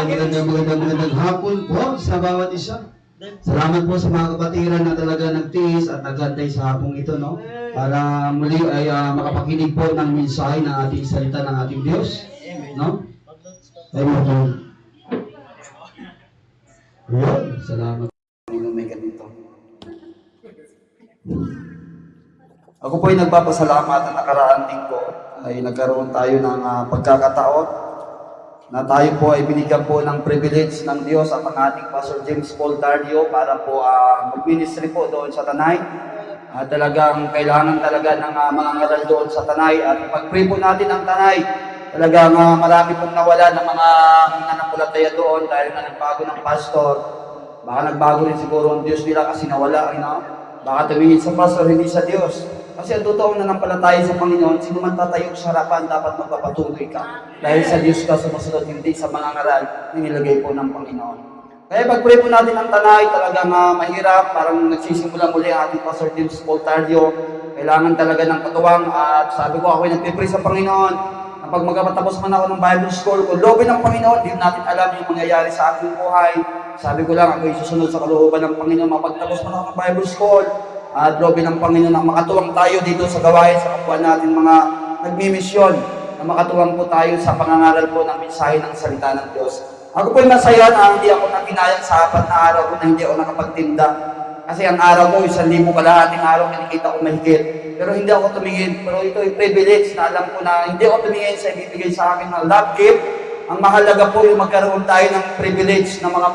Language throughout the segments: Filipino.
Magandang hapon po sa bawat isa. Salamat po sa mga kapatiran na talaga nagtiis at nagantay sa hapong ito, no? Para muli ay makapakinig po ng mensahe ng ating salita ng ating Diyos, no? Amen. Ayan, salamat. May ganito. Ako po ay nagpapasalamat na nakaraan din ko ay nagkaroon tayo ng pagkakataon na tayo po ay binigyan po ng privilege ng Diyos at ang ating Pastor James Paul Dardio para po mag-ministry po doon sa Tanay. Talagang kailangan talaga ng mga ngaral doon sa Tanay at pag-pray po natin ang Tanay. Talagang marami pong nawala ng mga nananampalataya doon dahil na nagbago ng pastor. Baka nagbago rin siguro ang Diyos nila kasi nawala. Baka tumingin sa pastor, hindi sa Diyos. Kasi ang totoong nanampalataya sa Panginoon, sino man tatayo sa harapan, dapat magpapatuloy ka. Dahil sa Diyos ka sumusunod, hindi sa mga ngaral na nilagay po ng Panginoon. Kaya pag-pray po natin ang Tanay, talagang mahirap, parang nagsisimula muli ang ating Pastor James Paul Dardio. Kailangan talaga ng katuwang at sabi ko ako ay nagpipray sa Panginoon. Pag magpapatapos man ako ng Bible School, kung loobin ng Panginoon, hindi natin alam yung mangyayari sa aking buhay. Sabi ko lang, ako ay susunod sa kalooban ng Panginoon. Mapagtapos man ako ng Bible School, at loobin ng Panginoon na makatuwang tayo dito sa gawain sa kapwa natin mga nagmimisyon, na makatuwang po tayo sa pangangaral po ng mensahe ng salita ng Diyos. Ako po ay masaya na hindi ako naginayang sa 4 na araw ko na hindi ako nakapagtinda. Kasi ang araw ko, 1,000 kalahating araw, kinikita ko mahigit. Pero hindi ako tumingin. Pero ito ay privilege na alam ko na hindi ako tumingin sa ibibigay sa akin ng love gift. Ang mahalaga po yung magkaroon tayo ng privilege na mga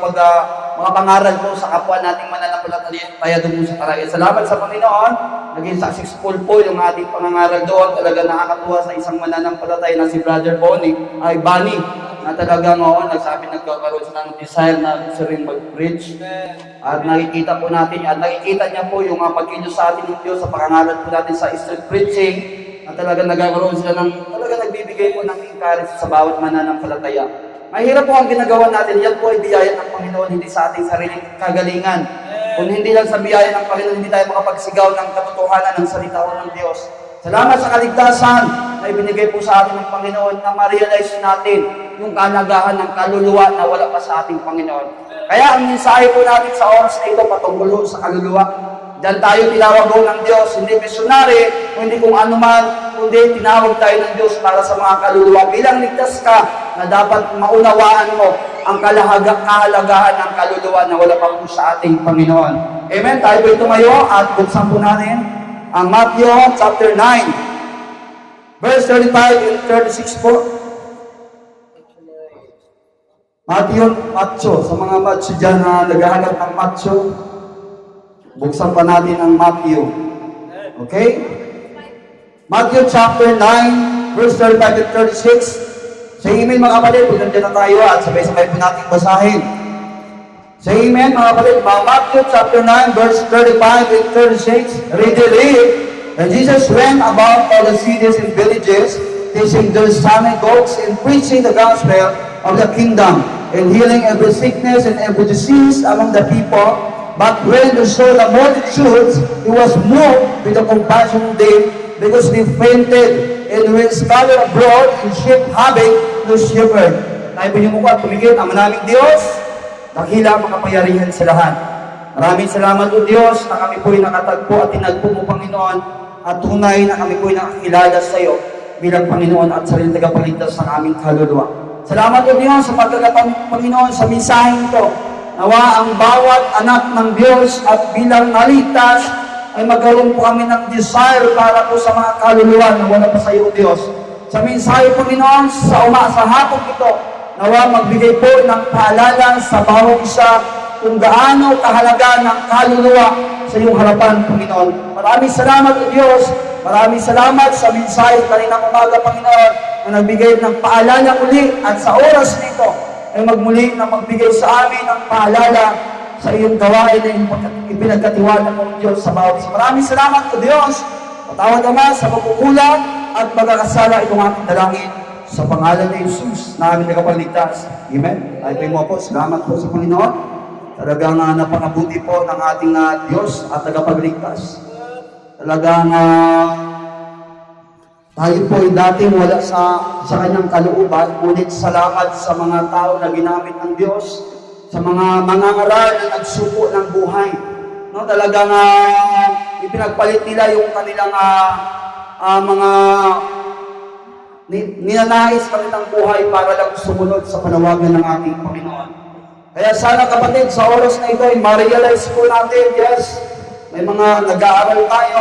pangaral po sa kapwa nating mananampalataya doon sa Tanay. Salamat sa Panginoon. Naging successful po yung ating pangangaral doon. Talaga nakakatuwa sa isang mananampalataya na si Brother Bonnie, na talagang nagsabi nagkakaroon sila ng desire na gusto rin mag-preach. At nakikita po natin, at nakikita niya po yung pagkilos sa atin ng Diyos sa pangangaral po natin sa street preaching, na talagang nagkakaroon sila ng, talagang nagbibigay po ng encourage sa bawat mananampalataya. Mahirap po ang ginagawa natin, yan po ay biyaya ng Panginoon, hindi sa ating sariling kagalingan. Kung hindi lang sa biyaya ng Panginoon, hindi tayo makapagsigaw ng katotohanan ng salita ng Diyos. Salamat sa kaligtasan na ibinigay po sa atin ng Panginoon na ma-realize natin yung kalagahan ng kaluluwa na wala pa sa ating Panginoon. Kaya ang mensahe po natin sa oras na ito patungkol sa kaluluwa. Diyan tayo tinawag ng Diyos, hindi missionary, hindi kung ano man, kundi tinawag tayo ng Diyos para sa mga kaluluwa. Bilang ligtas ka, na dapat maunawaan mo ang kahalagahan ng kaluluwa na wala pa po sa ating Panginoon. Amen? Tayo po tumayo at buksan po natin ang Matthew chapter 9, verse 35 and 36 po. Matthew, sa mga Matthew dyan na naghahanap ng Matthew, buksan pa natin ang Matthew. Okay? Matthew chapter 9, verse 35 and 36. Sa amen mga kapatid, kung nandiyan na tayo at sabay-sabay po natin basahin. Sa amen mga kapatid, Matthew chapter 9, verse 35 and 36. Read. And Jesus went about all the cities and villages, teaching their synagogues and preaching the gospel of the kingdom, and healing every sickness and every disease among the people. But when he saw the multitudes, he was moved with the compassion of them, because they fainted and went scattered abroad in sheep having no shepherd. Tayo po yung mukha, tumigil, ang manaming Diyos, dakila makapangyarihan sa lahat. Maraming salamat o Diyos na kami po'y nakatagpo at tinagpo mo, Panginoon, at tunay na kami po'y nakakilala sa iyo bilang Panginoon at sariling tagapagligtas ng aming kaluluwa. Salamat o Diyos sa pagkakataon, Panginoon, sa mensaheng ito. Nawa ang bawat anak ng Diyos at bilang naligtas ay magkaroon po kami ng desire para po sa mga kaluluwa na wala pa sa iyo, Diyos. Sa mensahe, Panginoon, sa hapon ito, nawa magbigay po ng paalala sa bawat isa kung gaano kahalaga ng kaluluwa sa iyong harapan, Panginoon. Maraming salamat, O Diyos. Maraming salamat sa mensahe kaninang umaga, Panginoon, na nagbigay ng paalala muli at sa oras nito ay magmuli na magbigay sa amin ng paalala sa iyong gawain na ipinagkatiwala ng Diyos sa bawat isa. Maraming salamat, O Diyos. Patawad Ama sa pagkukulang at pagkakasala itong aking dalangin sa pangalan ni Jesus na aming nagpapagligtas. Amen. Tayo po mo po. Salamat po sa Panginoon. Talagang napakabuti po ng ating Diyos at tagapagligtas. Talagang Tayo po ay dating wala sa kanyang kalooban, ngunit salamat sa mga tao na ginamit ng Diyos, sa mga mangangaral na nagsuko ng buhay. No, talagang ipinagpalit nila yung kanilang mga ninanais kanilang buhay para lang sumunod sa panawagan ng ating Panginoon. Kaya sana kapatid, sa oras na ito ay ma-realize po natin, yes, may mga nag-aaral tayo,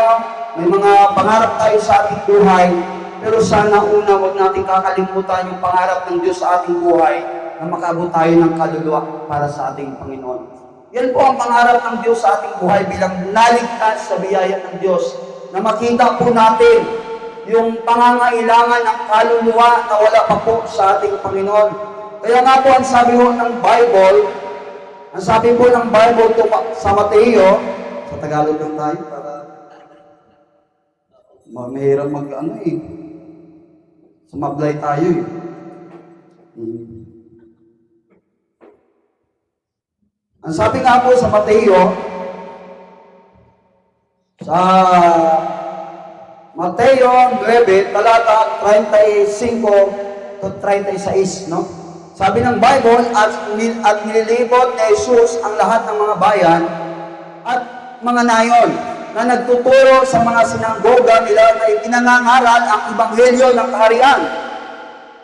may mga pangarap tayo sa ating buhay, pero sana una huwag natin kakalimutan yung pangarap ng Diyos sa ating buhay na makaabot tayo ng kaluluwa para sa ating Panginoon. Yan po ang pangarap ng Diyos sa ating buhay bilang naligtas sa biyaya ng Diyos, na makita po natin yung pangangailangan ng kaluluwa na wala pa po sa ating Panginoon. Kaya nga po ang sabi po ng Bible, sa Mateo, sa Tagalog lang tayo para mahirap sumablay tayo eh. Ang sabi nga po sa Mateo, sa Mateo 9, talata 35 to 36, no? Sabi ng Bible, at nililibot ni Jesus ang lahat ng mga bayan at mga nayon na nagtuturo sa mga sinagoga nila na ipinangangaral ang ebanghelyo ng kaharian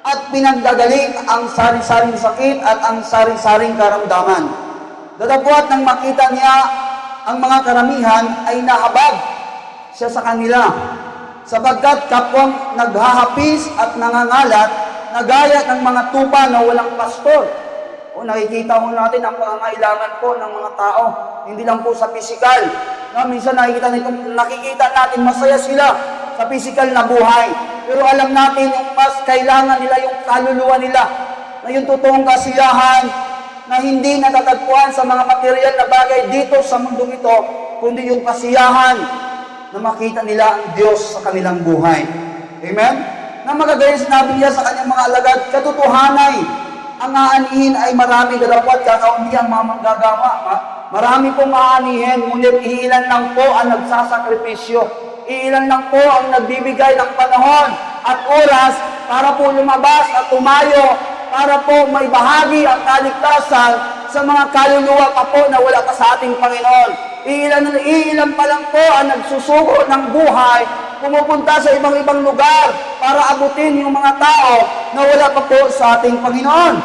at pinanggagaling ang sari-saring sakit at ang sari-saring karamdaman. Datapwat nang makita niya ang mga karamihan ay nahabag siya sa kanila, sapagkat kapwang naghahapis at nangangalat na gaya ng mga tupa na walang pastor. O nakikita mo natin ang pangangailangan po ng mga tao, hindi lang po sa pisikal. No, minsan nakikita natin masaya sila sa pisikal na buhay. Pero alam natin yung mas kailangan nila yung kaluluwa nila, na yung totoong kasiyahan na hindi natatagpuan sa mga material na bagay dito sa mundong ito, kundi yung kasiyahan na makita nila ang Diyos sa kanilang buhay. Amen? Na magagaya sinabi niya sa kanyang mga alagad, katotohanay, ang aanihin ay marami, dapat kakaunti ang mga manggagawa. Marami pong aanihin, ngunit iilan lang po ang nagsasakripisyo. Iilan lang po ang nagbibigay ng panahon at oras para po lumabas at tumayo, para po may bahagi ang kaligtasan sa mga kaluluwa pa po na wala pa sa ating Panginoon. Iilan pa lang po ang nagsusuko ng buhay, pumupunta sa ibang lugar para abutin yung mga tao na wala pa po sa ating Panginoon.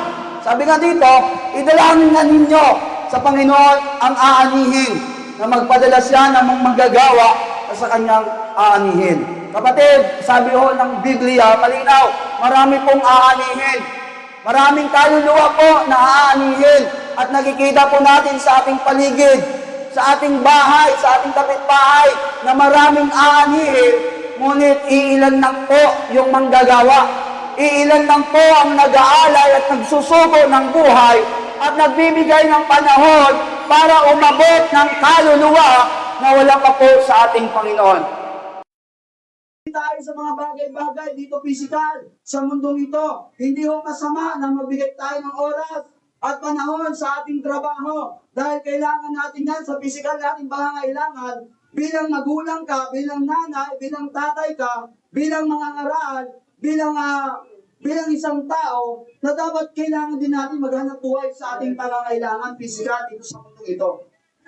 Sabi nga dito, idalangin nga ninyo sa Panginoon ang aanihin, na magpadala siya ng mga manggagawa sa kanyang aanihin. Kapatid, sabi ho ng Biblia, malinaw, marami pong aanihin. Maraming kaluluwa po na aanihin at nakikita po natin sa ating paligid, sa ating bahay, sa ating kapitbahay, na maraming aanihin, ngunit iilan lang po yung manggagawa. Iilan lang po ang nag-aalay at nagsusuko ng buhay at nagbibigay ng panahon para umabot ng kaluluwa na wala pa po sa ating Panginoon. Tayo sa mga bagay-bagay dito physical, sa mundong ito, hindi ho masama na magbigay tayo ng oras at panahon sa ating trabaho, dahil kailangan natin yan sa physical nating pangangailangan. Bilang magulang ka, bilang nanay, bilang tatay ka, bilang mangangaral, bilang isang tao, na dapat kailangan din natin maghanap buhay sa ating pangangailangan physical dito sa mundong ito.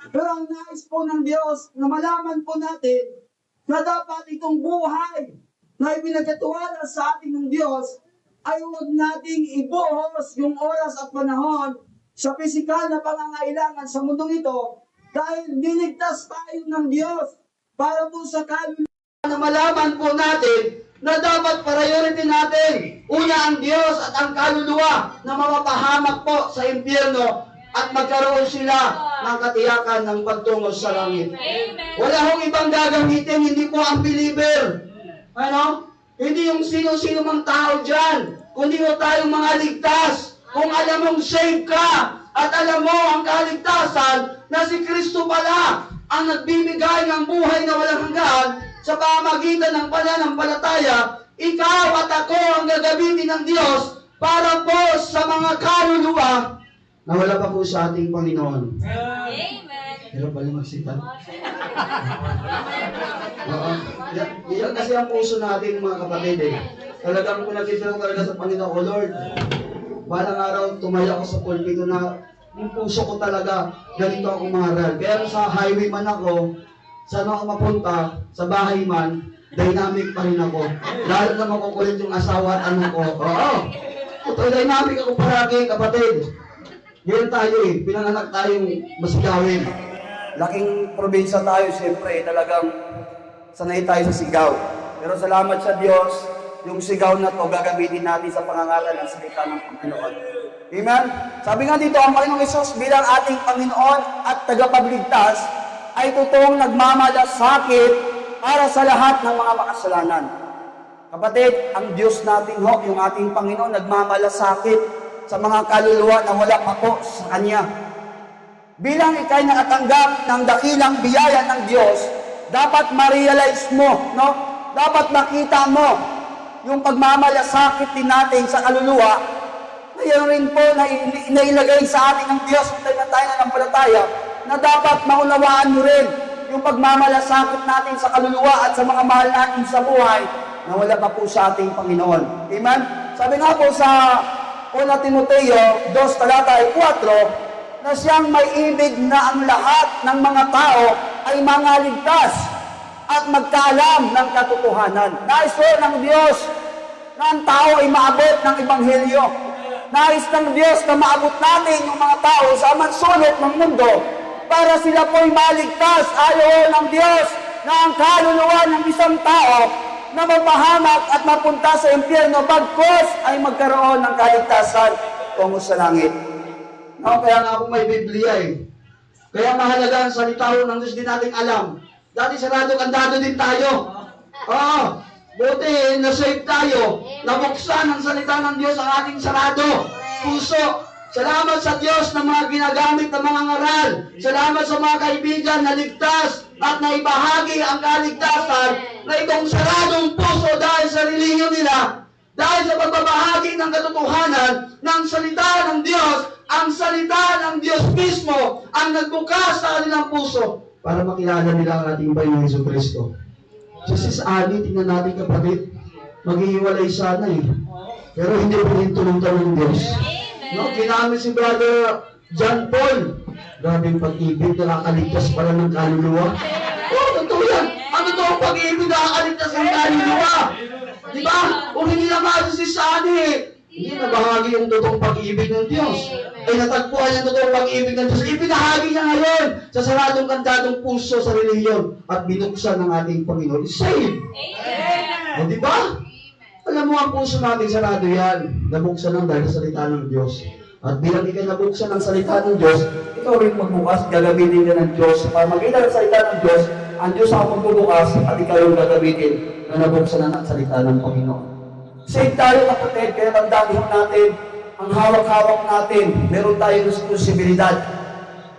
Pero ang nais po ng Diyos na malaman po natin na dapat itong buhay na ipinagkatiwala sa ating ng Diyos ay huwag nating ibuhos yung oras at panahon sa pisikal na pangangailangan sa mundong ito, dahil niligtas tayo ng Diyos para po sa kaluluwa na malaman po natin na dapat priority natin una ang Diyos at ang kaluluwa na mapapahamak po sa impyerno at magkaroon sila ng katiyakan ng pagtungo sa langit. Amen. Wala hong ibang gagamitin, hindi po ang believer. Hindi yung sino-sino mang tao dyan, kundi mo tayong mga ligtas. Kung alam mong save ka, at alam mo ang kaligtasan na si Kristo pala ang nagbibigay ng buhay na walang hanggan sa pamamagitan ng pananampalataya, ikaw at ako ang gagamitin ng Diyos para po sa mga kaluluwa na wala pa po sa ating Panginoon. Amen. Pero pala magsita. Oo. Yan kasi ang puso natin mga kapatid eh. Talagang pinagkita ko talaga sa Panginoon ko, Lord. Balang araw, tumaya ako sa pulpito na yung puso ko talaga, ganito ako maharal. Kaya sa highway man ako, saan ako mapunta, sa bahay man, dynamic pa rin ako. Lalo na makukulit yung asawa at anak ko. Oo. Ito, dynamic ako paragi, kapatid. Yan tayo eh. Pinanganak tayong masigawin. Laking probinsya tayo, siyempre, talagang sanay tayo sa sigaw. Pero salamat sa Diyos, yung sigaw na to gagamitin natin sa pangangalan ng salita ng Panginoon. Amen? Sabi nga dito, ang Panginoong Hesus bilang ating Panginoon at tagapagligtas ay totoong nagmamalasakit para sa lahat ng mga makasalanan. Kapatid, ang Diyos natin ho, yung ating Panginoon, nagmamalasakit sa mga kaluluwa na wala pa po sa Kanya. Bilang ikay nakatanggap ng dakilang biyaya ng Diyos, dapat ma-realize mo, no? Dapat makita mo yung pagmamalasakit din natin sa kaluluwa na yan rin po na inailagay sa atin ng Diyos kung tayo na nanampalataya na dapat maunawaan mo rin yung pagmamalasakit natin sa kaluluwa at sa mga mahal natin sa buhay na wala pa po sa ating Panginoon. Amen? Sabi nga po sa 1 Timoteo 2:4, na siyang may ibig na ang lahat ng mga tao ay mangaligtas at magkaalam ng katotohanan. Nais po ng Diyos na ang tao ay maabot ng Ebanghelyo. Nais ng Diyos na maabot natin yung mga tao sa mansulot ng mundo para sila po ay maligtas. Ayaw ng Diyos na ang kaluluwa ng isang tao na mapahamak at mapunta sa impyerno bagkos ay magkaroon ng kaligtasan tungo sa langit. No, kaya nga ako may Biblia eh. Kaya mahalaga ang salita ng Diyos din nating alam. Dati sarado kandado din tayo. Oo. Buti, nasave tayo. Nabuksan ang salita ng Diyos ang ating sarado. Puso. Salamat sa Diyos na mga ginagamit ng mga ngaral. Salamat sa mga kaibigan na ligtas at naibahagi ang kaligtasan na itong saradong puso dahil sa relihiyon nila. Dahil sa pagbabahagi ng katotohanan ng salita ng Diyos, ang salita ng Diyos mismo ang nagbukas sa kanilang puso para makilala nila ang ating Panginoong Jesucristo. Si Sis Annie, tingnan natin kapatid, maghihiwalay sana eh. Pero hindi po rin tulong-tulong ng Diyos. No, ginamit si Brother John Paul. Grabe yung pag-ibig, nakakaligtas pala ng kaluluwa. Oh, totoo yan. Ang totoong pag-ibig, nakakaligtas ng kaluluwa. Di ba? Kung hindi naman si Sani, hindi nabahagi yung totoong pag-ibig ng Diyos. Ay natagpuan yung totoong pag-ibig ng Diyos. Ibinahagi niya ngayon sa saradong kandadong puso sa relihiyon at binuksan ng ating Panginoon. Save! O di ba? Alam mo ang puso natin sarado yan. Nabuksan lang dahil sa salita ng Diyos. At bilang ikay nabuksan ng salita ng Diyos, ikaw rin magbukas, gagamitin ka ng Diyos. Para makita ng salita ng Diyos, ang Diyos ang magbubukas at ikaw yung gagamitin na nabuksan ng salita ng Panginoon. Save tayo kapatid, kaya tandaan natin, ang hawak-hawak natin, meron tayong responsibilidad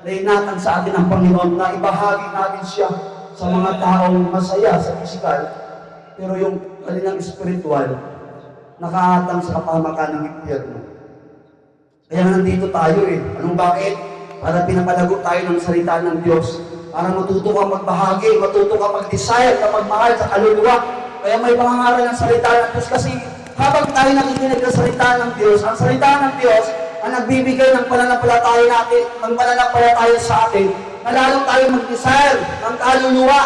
na inatang sa atin ang Panginoon na ibahagi natin siya sa mga taong masaya sa pisikal, pero yung kanilang espiritual, nakaatang sa kapahamakan ng impyerno. Kaya nandito tayo eh. Anong bakit? Para pinapalago tayo ng salita ng Diyos. Para matuto ka magbahagi, matuto ka mag-desire, na magmahal sa kaluluwa. Kaya may pangangaral ng salita ng Diyos kasi habang tayo nakikinig ng salita ng Diyos, ang salita ng Diyos ang nagbibigay ng pananampalataya natin, ng pananampalataya sa atin, na lalong tayo mag-desire ng kaluluwa,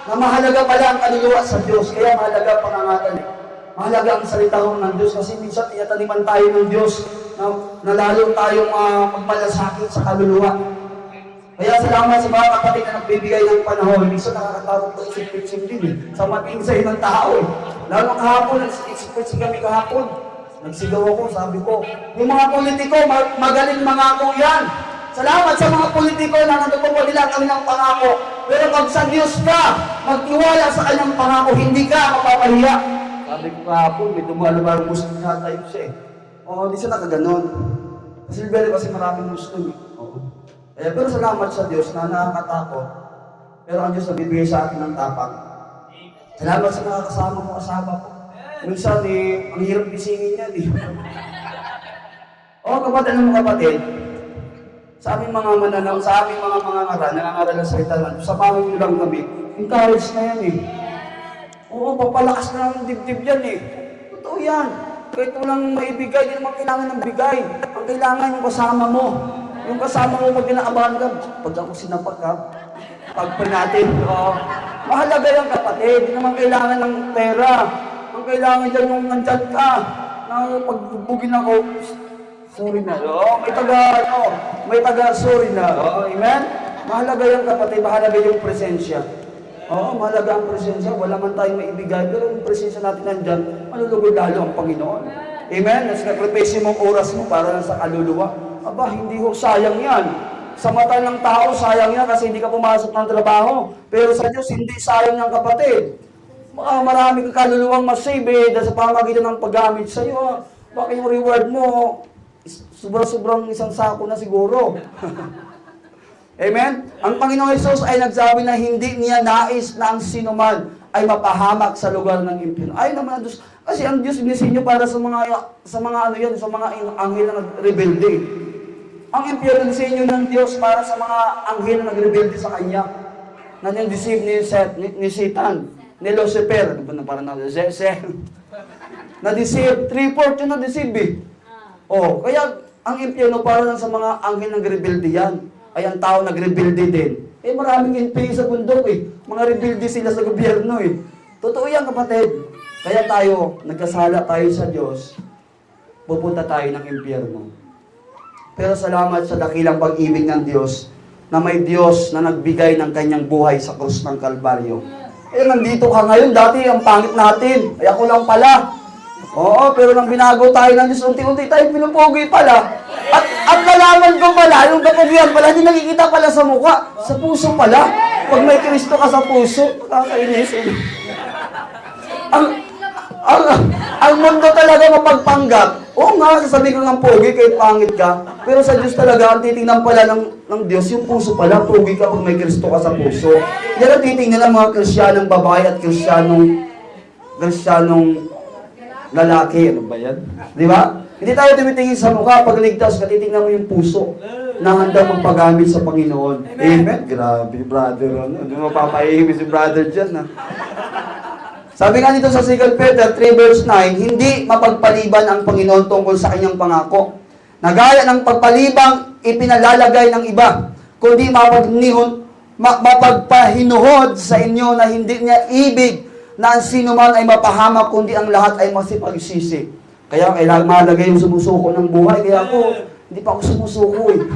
na mahalaga pala ang kaluluwa sa Diyos. Kaya mahalaga ang pangangaral. Mahalaga ang salita ng Diyos kasi minsan tinataniman tayo ng Diyos na lalong tayong magmalasakit sa kaluluwa. Kaya salamat sa mga kapatid na nagbibigay ng panahon. Minsan nakakatakot ko isip-isip din eh. Sa matinsay ng tao eh. Lalo kahapon, nagsisip-isip kami kahapon. Nagsigaw ako, sabi ko, yung mga politiko, magaling mga ako yan. Salamat sa mga politiko na natutupo nila ang kanilang pangako. Pero pag sa Diyos ka, magtiwala sa kanyang pangako, hindi ka mapapahiya. Sabi ko kahapon, may dumalabang Muslim na tayo siya eh. Oo, di siya nakaganon. Kasi maraming Muslim eh. Pero salamat sa Diyos na nakakatakot. Pero ang Diyos nabibigay sa akin ng tapang. Salamat sa mga kasama ko, kasama ko. Minsan ang hirap bisingin yan eh. Kapatid, alam mo kapatid, Sa aming mga mananaw, sa aming mga nangangaral ng salita ng Diyos, samahan niyo lang kami. Encourage na yan eh. Oo, papalakas na ng dibdib yan eh. Totoo yan. Kahit walang maibigay, hindi naman kailangan ng bigay. Ang kailangan yung kasama mo. Yung kasama mo pag kinaabahan ka, pag ako sinapak ka, pagpag natin, mahalaga yung kapatid. Hindi naman kailangan ng pera. Ang kailangan dyan yung nandyan ka. Na pagbubugin ako, sorry na. May taga, sorry na. Amen? Mahalaga yung kapatid, mahalaga yung presensya. Mahalaga ang presensya. Wala man tayong maibigay, pero yung presensya natin nandyan, malulugod lalo ang Panginoon. Amen? Sacrifice mo ang oras mo para lang sa kaluluwa. Aba, hindi ho, sayang yan. Sa mata ng tao, sayang yan kasi hindi ka pumasok ng trabaho. Pero sa Diyos, hindi sayang ng kapatid. Marami kang kaluluwang masave dahil sa pamagitan ng paggamit sa iyo. Baka yung reward mo, sobrang isang sako na siguro. Amen? Ang Panginoong Hesus ay nagsabi na hindi niya nais na ang sinuman ay mapahamak sa lugar ng impyerno. Ay naman ang Diyos. Kasi ang Diyos binisinyo para sa mga anghel na nagrebelde. Ang impyerno disenyo ng Diyos para sa mga anghel na nagrebelde sa Kanya. Na nang-deceive ni Satan, ni Lucifer. Ano ba na parang na-deceive. 3/4 yung na-deceive eh. Kaya ang impyerno para lang sa mga anghel na nagrebelde yan. Ay ang tao nagrebelde din. Maraming NPA sa bundok eh. Mga rebelde sila sa gobyerno eh. Totoo yan kapatid. Kaya tayo, nagkasala tayo sa Diyos, pupunta tayo ng impyerno. Pero salamat sa dakilang pag-ibig ng Diyos, na may Diyos na nagbigay ng kanyang buhay sa krus ng Kalbaryo. Nandito ka ngayon, dati ang pangit natin. Ako lang pala. Pero nang binago tayo ng Diyos, unti-unti tayo pinupogi pala. At nalaman ko pala, yung kapugihan pala, hindi nakikita pala sa mukha. Sa puso pala. Pag may Kristo ka sa puso, nakakainis. Ang mundo talaga mapagpanggap. Oo nga, sasabihin ko ng pogi kahit pangit ka. Pero sa Diyos talaga, ang titingnan pala ng Diyos, yung puso pala, pogi ka pag may Kristo ka sa puso. Yan ang titingnan ng mga Kristiyanong babae at Kristiyanong lalaki. Ano ba yan? Di ba? Hindi tayo tumitingin sa mukha. Pag ligtas ka, titingnan mo yung puso na handang magpagamit sa Panginoon. Amen? Grabe, brother. Ano mapapahihimi si brother dyan, ha? Sabi nga dito sa 2 Peter 3 verse 9, hindi mapagpaliban ang Panginoon tungkol sa kanyang pangako. Na gaya ng pagpalibang ipinalalagay ng iba, kundi mapagpahinuhod sa inyo na hindi niya ibig na ang sino man ay mapahamak, kundi ang lahat ay masipagsisi. Kaya kailangan malagay yung sumusuko ng buhay. Kaya ako, hindi pa ako sumusuko eh.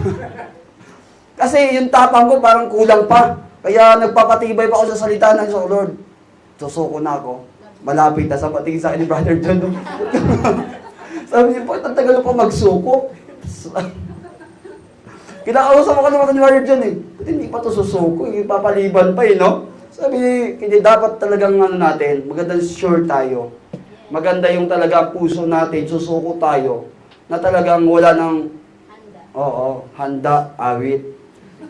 Kasi yung tapang ko parang kulang pa. Kaya nagpapatibay pa ako sa salita ng Diyos, Lord. Susuko na ako. Malapit na sa patingin sa akin ni Brother John. Sabi niya, po, tagal pa magsuko. Kinakausap ako naman ni Brother John eh. Hindi pa ito susuko, papaliban pa eh, no? Sabi niya, dapat talagang natin, magandang sure tayo. Maganda yung talaga puso natin, susuko tayo, na talagang wala ng handa, awit.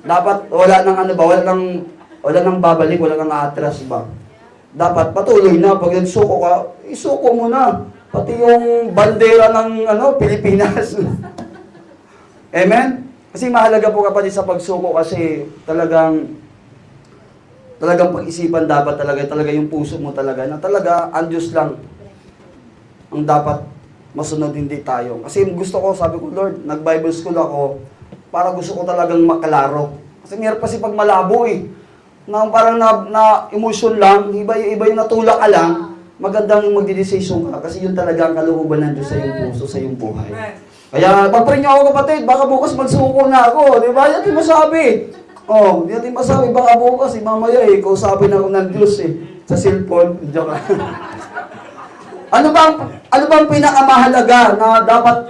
Dapat wala nang babalik, wala nang atras ba. Dapat patuloy na. Pag nagsuko ka, isuko mo na. Pati yung bandera ng Pilipinas. Amen? Kasi mahalaga po kapatid sa pagsuko kasi talagang pag-isipan dapat talaga yung puso mo talaga na talaga ang Diyos lang ang dapat masunod, hindi tayo. Kasi gusto ko, sabi ko, Lord, nag-Bible school ako para gusto ko talagang makalaro. Kasi meron pa pag malabo eh. Na parang na emotion lang, iba yung natulak ka lang, magandang magdidesisyon ka kasi yun talaga ang kalooban ng Diyos sa iyong puso, sa iyong buhay. Kaya pag-pray niyo ako kapatid, baka bukas magsuko na ako, di ba? Yan yung masabi. Yan yung masabi, baka bukas, mamaya kausapin ako ng Diyos sa cellphone. Joke lang. Ano bang pinakamahalaga na dapat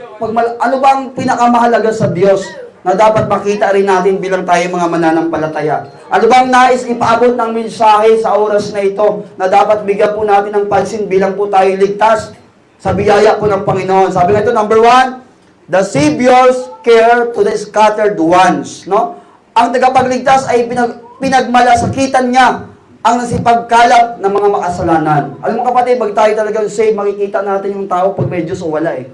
ano bang pinakamahalaga sa Diyos na dapat makita rin natin bilang tayo mga mananampalataya? Ano bang nais ipaabot ng mensahe sa oras na ito na dapat bigyan po natin ng pansin bilang po tayo ligtas sa biyaya po ng Panginoon? Sabi nga ito, number 1, the Savior's care to the scattered ones. No? Ang tagapagligtas ay pinagmalasakitan niya ang nasipagkalap ng mga makasalanan. Alam mo kapatid, pag tayo talagang save, makikita natin yung tao pag may Diyos o wala eh.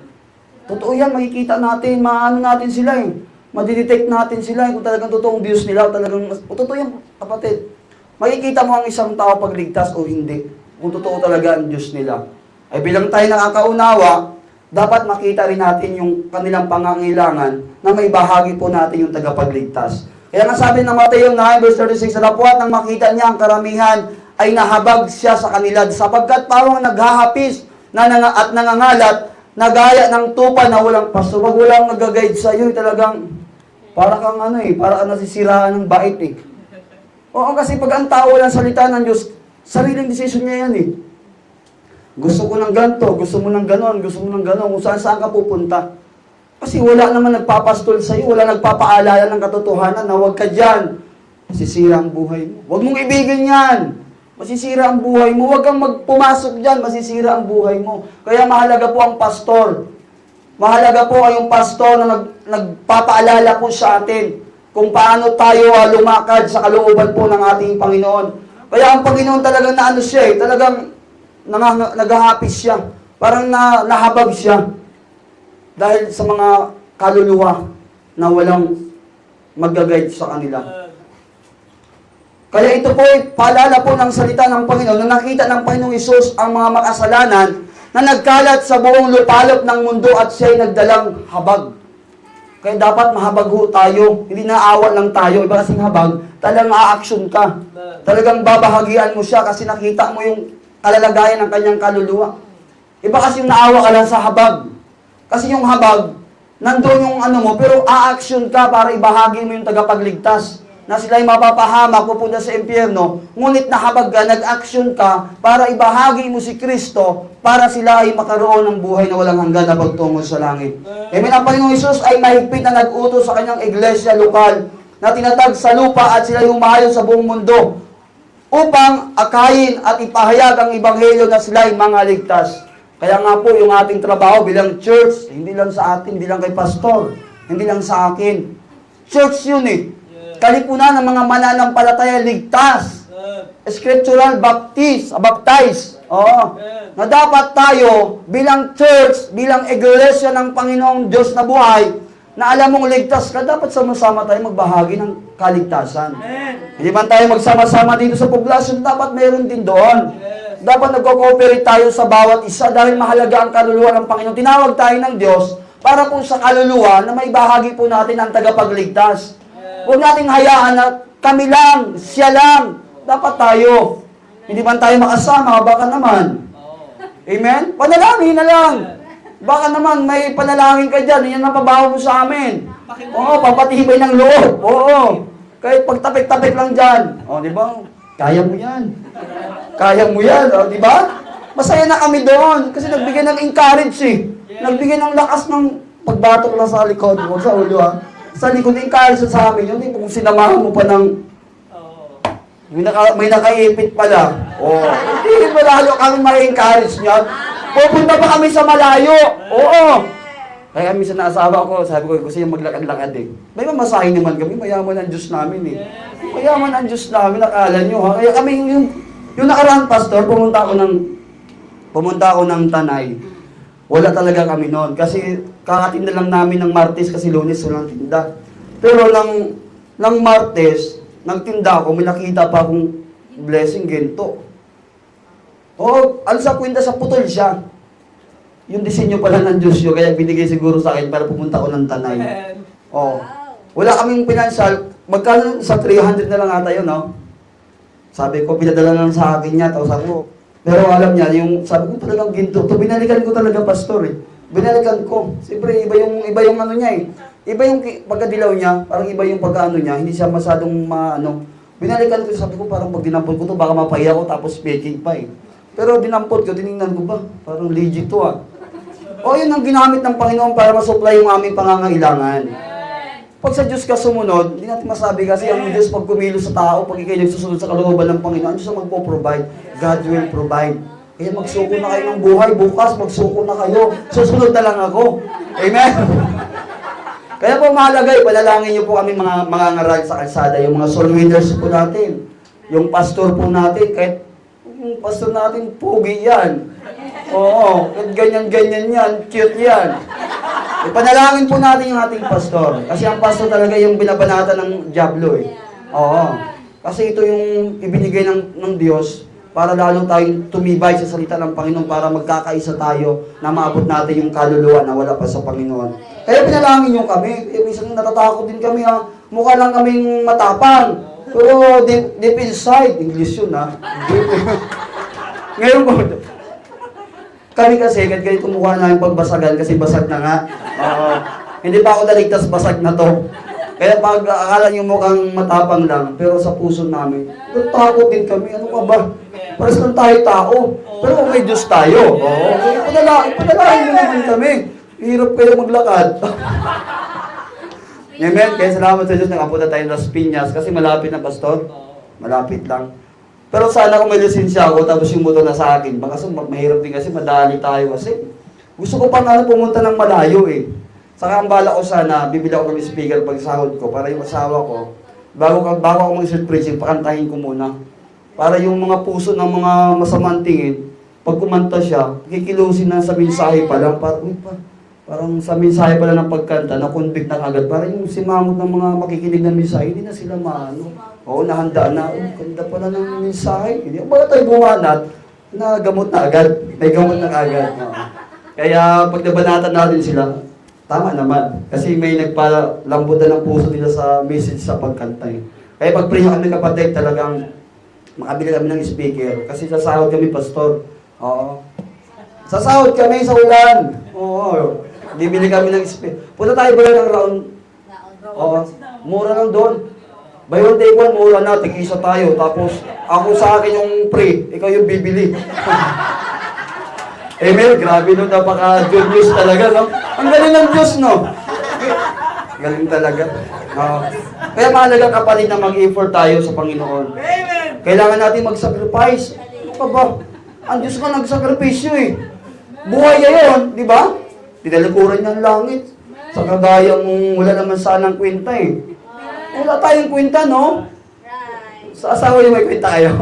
Totoo yan, makikita natin, maano natin sila eh. Madidetect natin sila kung talagang totoong Diyos nila, talagang, totoo yung kapatid. Makikita mo ang isang tao pagligtas o hindi, kung totoo talaga ang Diyos nila. Ay bilang tayo nakakaunawa, dapat makita rin natin yung kanilang pangangailangan na may bahagi po natin yung tagapagligtas. Kaya nga sabi ng Mateo 9 verse 36, sa lapuat nang makita niya ang karamihan ay nahabag siya sa kanila sapagkat parang naghahapis at nangangalat na gaya ng tupa na walang pasto. Pag walang nag-guide sa iyo, talagang para kang para kang nasisiraan ng bait eh. Oo, kasi pag ang tao walang salita ng Diyos, sariling desisyon niya yan eh. Gusto ko ng ganito, gusto mo ng ganon, gusto mo ng ganon, kung saan ka pupunta. Kasi wala naman nagpapastol sa iyo, wala nagpapaalala ng katotohanan na huwag ka dyan. Masisira ang buhay mo. Huwag mong ibigin yan. Masisira ang buhay mo. Huwag kang pumasok dyan, masisira ang buhay mo. Kaya mahalaga po ang pastor. Mahalaga po ay yung pastor na nagpapaalala po sa atin kung paano tayo lumakad sa kalooban po ng ating Panginoon. Kaya ang Panginoon talagang naano siya talagang naghahapis siya. Parang nahabag siya. Dahil sa mga kaluluwa na walang mag-guide sa kanila. Kaya ito po ay paalala po ng salita ng Panginoon na nakita ng Panginoong Hesus ang mga makasalanan na nagkalat sa buong lupalop ng mundo at siya'y nagdalang habag. Kaya dapat mahabag ho tayo. Hindi naawa lang tayo. Iba kasing habag, talagang a-action ka. Talagang babahagian mo siya kasi nakita mo yung kalalagayan ng kanyang kaluluwa. Iba kasi yung naawa ka lang sa habag. Kasi yung habag, nandun yung mo, pero a-action ka para ibahagi mo yung tagapagligtas. Na sila'y mapapahamak, pupunta sa impyerno, ngunit nahabag ka, nag-action ka para ibahagi mo si Kristo para sila ay makaroon ng buhay na walang hanggan na pagtungo sa langit. Amen. Ang Panginoong Hesus ay mahigpit na nag-utos sa kanyang iglesia lokal na tinatag sa lupa at sila'y humayo sa buong mundo upang akayin at ipahayag ang ebanghelyo na sila'y mga ligtas. Kaya nga po yung ating trabaho bilang church, hindi lang sa atin, hindi lang kay pastor, hindi lang sa akin. Church yun eh. Kalipunan ng mga mananampalataya ligtas. Scriptural baptize. Oo. Na dapat tayo bilang church, bilang iglesia ng Panginoong Diyos na buhay, na alam mong ligtas ka, dapat sama-sama tayo magbahagi ng kaligtasan. Hindi man tayo magsama-sama dito sa poblasyon, dapat meron din doon. Dapat nagko-cooperate tayo sa bawat isa dahil mahalaga ang kaluluwa ng Panginoon. Tinawag tayo ng Diyos para po sa kaluluwa na may bahagi po natin ang tagapagligtas. Huwag nating hayaan na kami lang, siya lang. Dapat tayo. Hindi man tayo makasama, baka naman. Amen? Panalangin na lang. Baka naman may panalangin ka dyan, yan ang pabaho mo sa amin. Oo, papatibay ng loob. Oo. Kahit pagtapik-tapik lang dyan. O, di ba? Kaya mo yan. Kaya mo yan, o, di ba? Masaya na kami doon kasi nagbigay ng encourage eh. Nagbigay ng lakas ng pagbatok lang sa likod mo, sa ulo ha. Sa likod, encourage sa amin yun. Kung sinamahan mo pa ng may nakaipit pala. Hindi ba lalo kami ma-encourage niyan? Pupunta pa kami sa malayo. Oo. Kaya minsan naasawa ko, sabi ko, gusto yung maglakad-lakad eh. May mamasahin naman kami, mayaman ang Diyos namin eh. Mayaman ang Diyos namin, nakala nyo ha. Kaya kami, yung nakaraan pastor, pumunta ako ng Tanay. Wala talaga kami noon. Kasi kakatinda lang namin ng Martes kasi Lunes walang tinda. Pero ng Martes, nagtinda ako, may nakita pa akong blessing, ginto. Oo, sa kwenta sa putol siya. Yung disenyo pala ng Diyos yun, kaya binigay siguro sa akin para pumunta ako ng Tanay. Oo. Wala kaming financial. Magkano sa 300 na lang ata yun, no? Sabi ko, pinadala lang sa akin niya. Tapos ako, pero alam niya, yung sabi ko talagang ginto. To binalikan ko talaga, pastor eh. Binalikan ko. Siyempre, iba yung ano niya eh. Iba yung pagkadilaw niya, parang iba yung pagkaano niya. Hindi siya masyadong Binalikan ko, sabi ko, parang pag dinampot ko to, baka mapaya ko, tapos faking pa eh. Pero dinampot ko, tinignan ko ba? Parang legit to ah. O yun ang ginamit ng Panginoon para masupply yung aming pangangailangan. Pag sa Diyos ka sumunod, hindi natin masabi kasi ang Diyos pag kumilos sa tao, pag ikay nagsusunod sa kalooban ng Panginoon, Diyos ang magpo-provide. God will provide. Kaya magsuko na kayo ng buhay, bukas magsuko na kayo. Susunod na lang ako. Amen? Kaya po mahalaga, ipanalangin niyo po kami mga ngaral sa kalsada, yung mga soul winners po natin, yung pastor po natin, kahit yung pastor natin, pogi yan. Oo, ganyan-ganyan yan, cute yan. Ipanalangin po natin yung ating pastor. Kasi ang pastor talaga yung binabanatan ng diablo eh. Oo. Kasi ito yung ibinigay ng Diyos para lalo tayong tumibay sa salita ng Panginoon para magkakaisa tayo na maabot natin yung kaluluwa na wala pa sa Panginoon. Kaya pinalangin nyo kami. Minsan natatakot din kami ha. Mukha lang kaming matapang. Pero deep inside, English yun ha. Ngayon po, kami kasi, kahit ganito mukha namin pagbasagan kasi basag na nga. Hindi pa ako naligtas, basag na to. Kaya pag akala nyo mukhang matapang lang, pero sa puso namin, takot din kami. Ano ka ba? Pares lang tayo tao. Pero may Diyos tayo. Ipanalangin mo naman kami. Hirap kayo maglakad. Amen. Kaya salamat sa Diyos, nakapunta tayo ng Las Piñas kasi malapit na, pastor. Malapit lang. Pero sana kung may lisensya ako, tapos yung motor na sa akin, baka mahirap din kasi madali tayo kasi. Gusto ko pa nga pumunta ng malayo eh. Saka ang bala ko sana, bibili ako ng speaker pag sahod ko para yung asawa ko, bago ako mag-street preaching, pakantahin ko muna. Para yung mga puso ng mga masamang tingin, pag kumanta siya, kikilusin na sa mensahe pa lang, parang sa mensahe pa lang ng pagkanta, na-convict na agad. Para yung simamot ng mga makikinig ng mensahe, hindi na sila maano. Oo, nahandaan na, ganda pala ng mensahe. Hindi ba tayo bumanat, na gamot na agad. May gamot na agad. Kaya pag nabanatan natin sila, tama naman. Kasi may nagpalambutan ng puso nila sa message sa pagkanta. Kaya pag pray kami kapatid, talagang makabili kami ng speaker. Kasi sasahod kami, pastor. Oo. Sasahod kami sa ulan. Oo. Bibili kami ng speaker. Punta tayo ba ng round? Oo. Mura lang doon. Buy one take one, mura na. Tig-isa tayo. Tapos ako sa akin yung pray. Ikaw yung bibili. Amen, grabe no, napaka-good news talaga, no? Ang galing ng Diyos, no? Galing talaga. Kaya mahalaga kapatid na mag-effort tayo sa Panginoon. Amen! Kailangan natin mag-sacrifice. Ano ka ba? Ang Diyos ka nagsakripisyo eh. Buhay niya yun, di ba? Tinalikuran niya ang langit. Sa kagaya mong wala naman sanang kwenta eh. Wala tayong kwenta, no? Sa asawa niyo may kwenta kayo.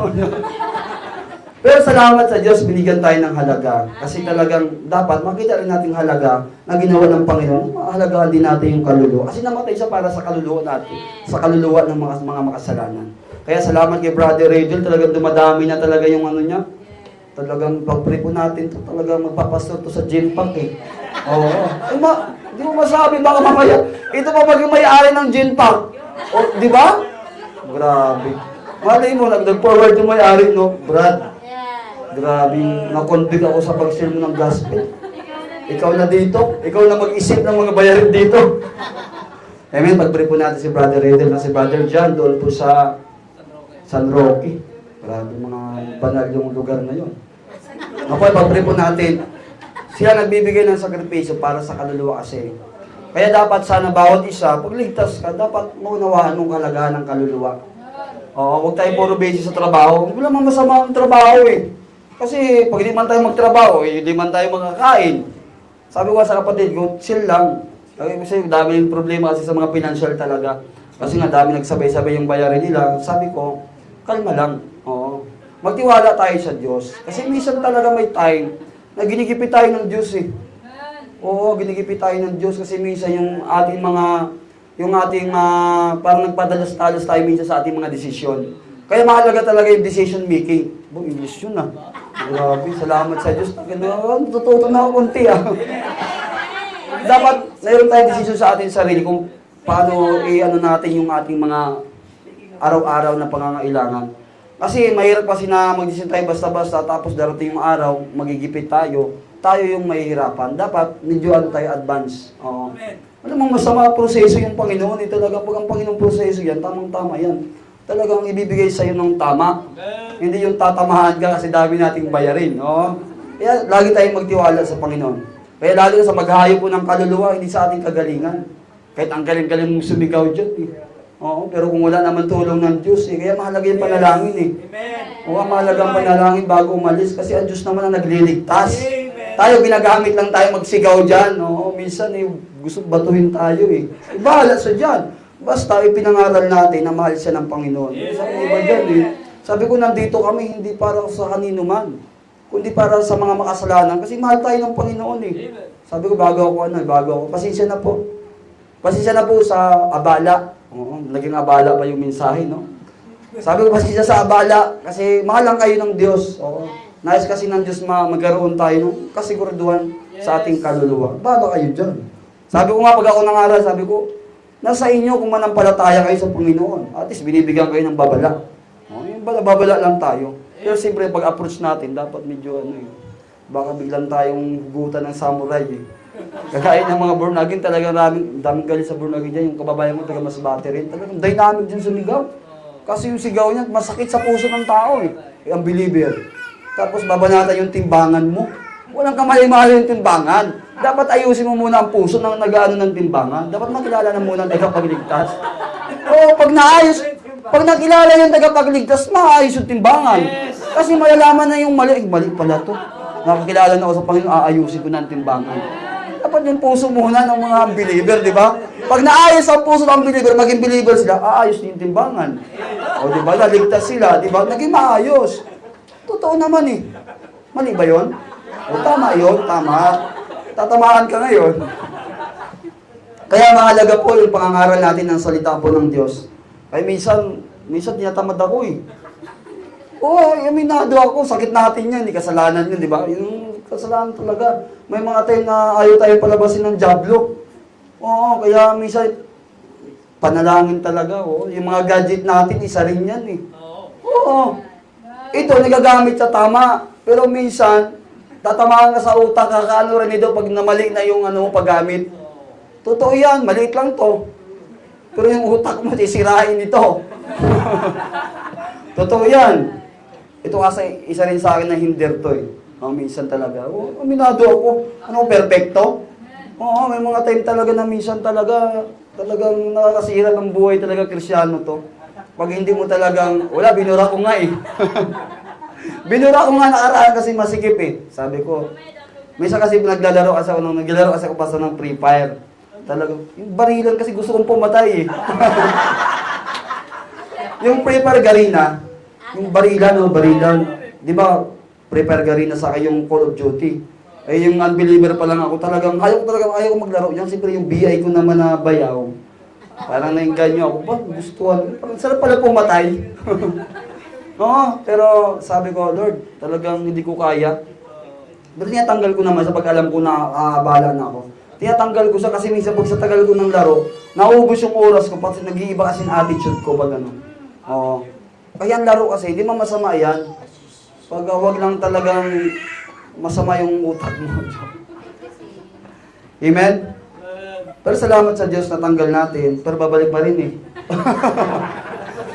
Pero salamat sa Diyos, binigyan tayo ng halaga. Kasi talagang dapat makita rin natin halaga na ginawa ng Panginoon. Mahalagaan din natin yung kaluluwa. Kasi namatay siya para sa kaluluwa natin. Sa kaluluwa ng mga makasalanan. Kaya salamat kay Brother Rachel, talagang dumadami na talaga yung ano niya. Talagang pag-pray po natin to, talagang magpapastor to sa gym pack eh. Oo. Di mo masabi, baka mamaya, ito pa mag yung may-ari ng gym pack. O, di ba? Grabe. Malay mo, nag-forward yung may-ari, no? Brad. Grabe, na-convict ako sa pag-share mo ng gospel. Ikaw na dito. Ikaw na mag-isip ng mga bayarin dito. Amen. Pag-pray po natin si Brother Redel na si Brother John doon po sa San Roque. Grabe mga banal yung lugar na yun. Ako, pag-pray po natin. Siya nagbibigay ng sakripisyo para sa kaluluwa kasi. Kaya dapat sana bawat isa, pag ligtas ka, dapat maunawaan mong kalagahan ng kaluluwa. Oo, huwag tayo puro busy sa trabaho. Wala mang masama ang trabaho eh. Kasi pag hindi man tayo magtrabaho, hindi man tayo makakain. Sabi ko sa kapatid ko, chill lang. Kasi dami yung problema kasi sa mga financial talaga. Kasi nga dami nagsabay-sabay yung bayarin nila. Sabi ko, kalma lang. Oo. Magtiwala tayo sa Diyos. Kasi minsan talaga may time na ginigipit tayo ng Diyos eh. Oo, ginigipit tayo ng Diyos kasi minsan yung ating parang nagpadalas-talas tayo minsan sa ating mga desisyon. Kaya mahalaga talaga yung decision making. English yun ah. Grabe, salamat sa Diyos. Tututo na ako konti ah. Dapat, mayroon tayong decision sa ating sarili kung paano natin yung ating mga araw-araw na pangangailangan. Kasi mahirap kasi na mag-decision tayo basta-basta tapos darating yung araw, magigipit tayo. Tayo yung mahihirapan. Dapat, medyo tayo advance. Oo. Alam mo, masama proseso yung Panginoon. Talaga, pag ang Panginoon proseso yan, tamang-tama yan. Talagang ibibigay sa'yo ng tama. Hindi yung tatamahan ka kasi dami nating bayarin. No? Kaya lagi tayong magtiwala sa Panginoon. Kaya lalo sa maghahayo po ng kaluluwa, hindi sa ating kagalingan. Kahit ang galing-galing mong sumigaw dyan. Eh. Oo, pero kung wala naman tulong ng Diyos, eh, kaya mahalaga yung panalangin. Eh. Oo, mahalaga ang panalangin bago umalis kasi ang Diyos naman ang nagliligtas. Tayo, ginagamit lang tayo magsigaw dyan. Oo, minsan gusto batuhin tayo. Bahala sa dyan. Basta ipinangaral natin na mahal siya ng Panginoon. Sabi iba dyan Sabi ko, nandito kami hindi para sa kanino man, kundi para sa mga makasalanan. Kasi mahal tayo ng Panginoon eh. Sabi ko, bago ako, pasensya na po. Pasensya na po sa abala. Oo, naging abala pa yung mensahe, no? Sabi ko, pasensya sa abala, kasi mahal lang kayo ng Diyos. Oo. Nais kasi ng Diyos magkaroon tayo ng kasiguraduhan sa ating kaluluwa. Bahala kayo dyan. Sabi ko nga, pag ako nangaral, sabi ko, nasa inyo kung manampalataya kayo sa Panginoon. At least, binibigyan kayo ng babala. Oh, yung babala lang tayo. Pero siyempre, pag-approach natin, dapat medyo baka biglang tayong hugutan ng samurai eh. Kagaya ng mga born again, talagang daming galing sa born again dyan. Yung kababayan mo, taga Masbate rin. Talagang dynamic dyan sumigaw. Kasi yung sigaw niya, masakit sa puso ng tao eh. Ang believer. Tapos babanatan yung timbangan mo. Walang kamali-mali yung timbangan. Dapat ayusin mo muna ang puso ng nag-ano ng timbangan. Dapat makilala na muna ang tagapagligtas. Oo, pag nakilala yung tagapagligtas, maayos yung timbangan. Kasi malalaman na yung mali. Mali pala to. Nakakilala na ako sa Panginoon, aayusin ko na ang timbangan. Dapat yung puso muna ng mga believer, di ba? Pag naayos ang puso ng believer, maging believer sila, aayos yung timbangan. O di ba, naligtas sila, di ba? Naging maayos. Totoo naman eh. Mali ba yun? O tama yun, tama. Tatamaan ka ngayon. Kaya mahalaga po yung pangangaral natin ng salita po ng Diyos. Kaya minsan tinatamad ako eh. Oo, aminado ako, sakit natin yan, kasalanan yun, di ba? Yung kasalanan talaga. May mga time na ayaw tayo palabasin ng jablo. Oo, kaya minsan, panalangin talaga. Oo. Yung mga gadget natin, isa rin yan eh. Oo. Ito, nagagamit sa tama. Pero minsan, tatamaan ka sa utak, kakaano rin ito pag namali na yung paggamit. Totoo yan, maliit lang to. Pero yung utak mo, sisirain ito. Totoo yan. Ito kasi isa rin sa akin na hinder to eh. Minsan talaga. Aminado ako. Perfecto? Oo, may mga time talaga na minsan talagang nakakasira ng buhay talaga Kristyano to. Pag hindi mo talagang, binura ko nga eh. Binura ko nga nakaraan kasi masikip eh. Sabi ko, minsan kasi naglalaro kasi ako pa ng Free Fire. Talagang, yung barilan kasi gusto kong pumatay eh. Yung Free Fire Garena, yung barilan. Di ba, Free Fire Garena sa yung Call of Duty. Yung unbeliever pa lang ako, talagang ayaw ko maglaro. Yan, siyempre yung BI ko naman na bayaw. Parang nainganyo ako, gustuhan. Sarap pala pumatay. Oo, pero sabi ko, Lord, talagang hindi ko kaya. Pero tinatanggal ko naman sa pag-alam ko na abala na ako. Tinatanggal ko kasi minsan pag sa tagal ko ng laro, nauubos yung oras ko, pati nag-iiba kasi yung attitude ko pag ano. Oo. Kaya ang laro kasi, hindi man masama yan. Pag wag lang talagang masama yung utak mo. Amen? Pero salamat sa Diyos na tanggal natin, pero babalik pa rin eh.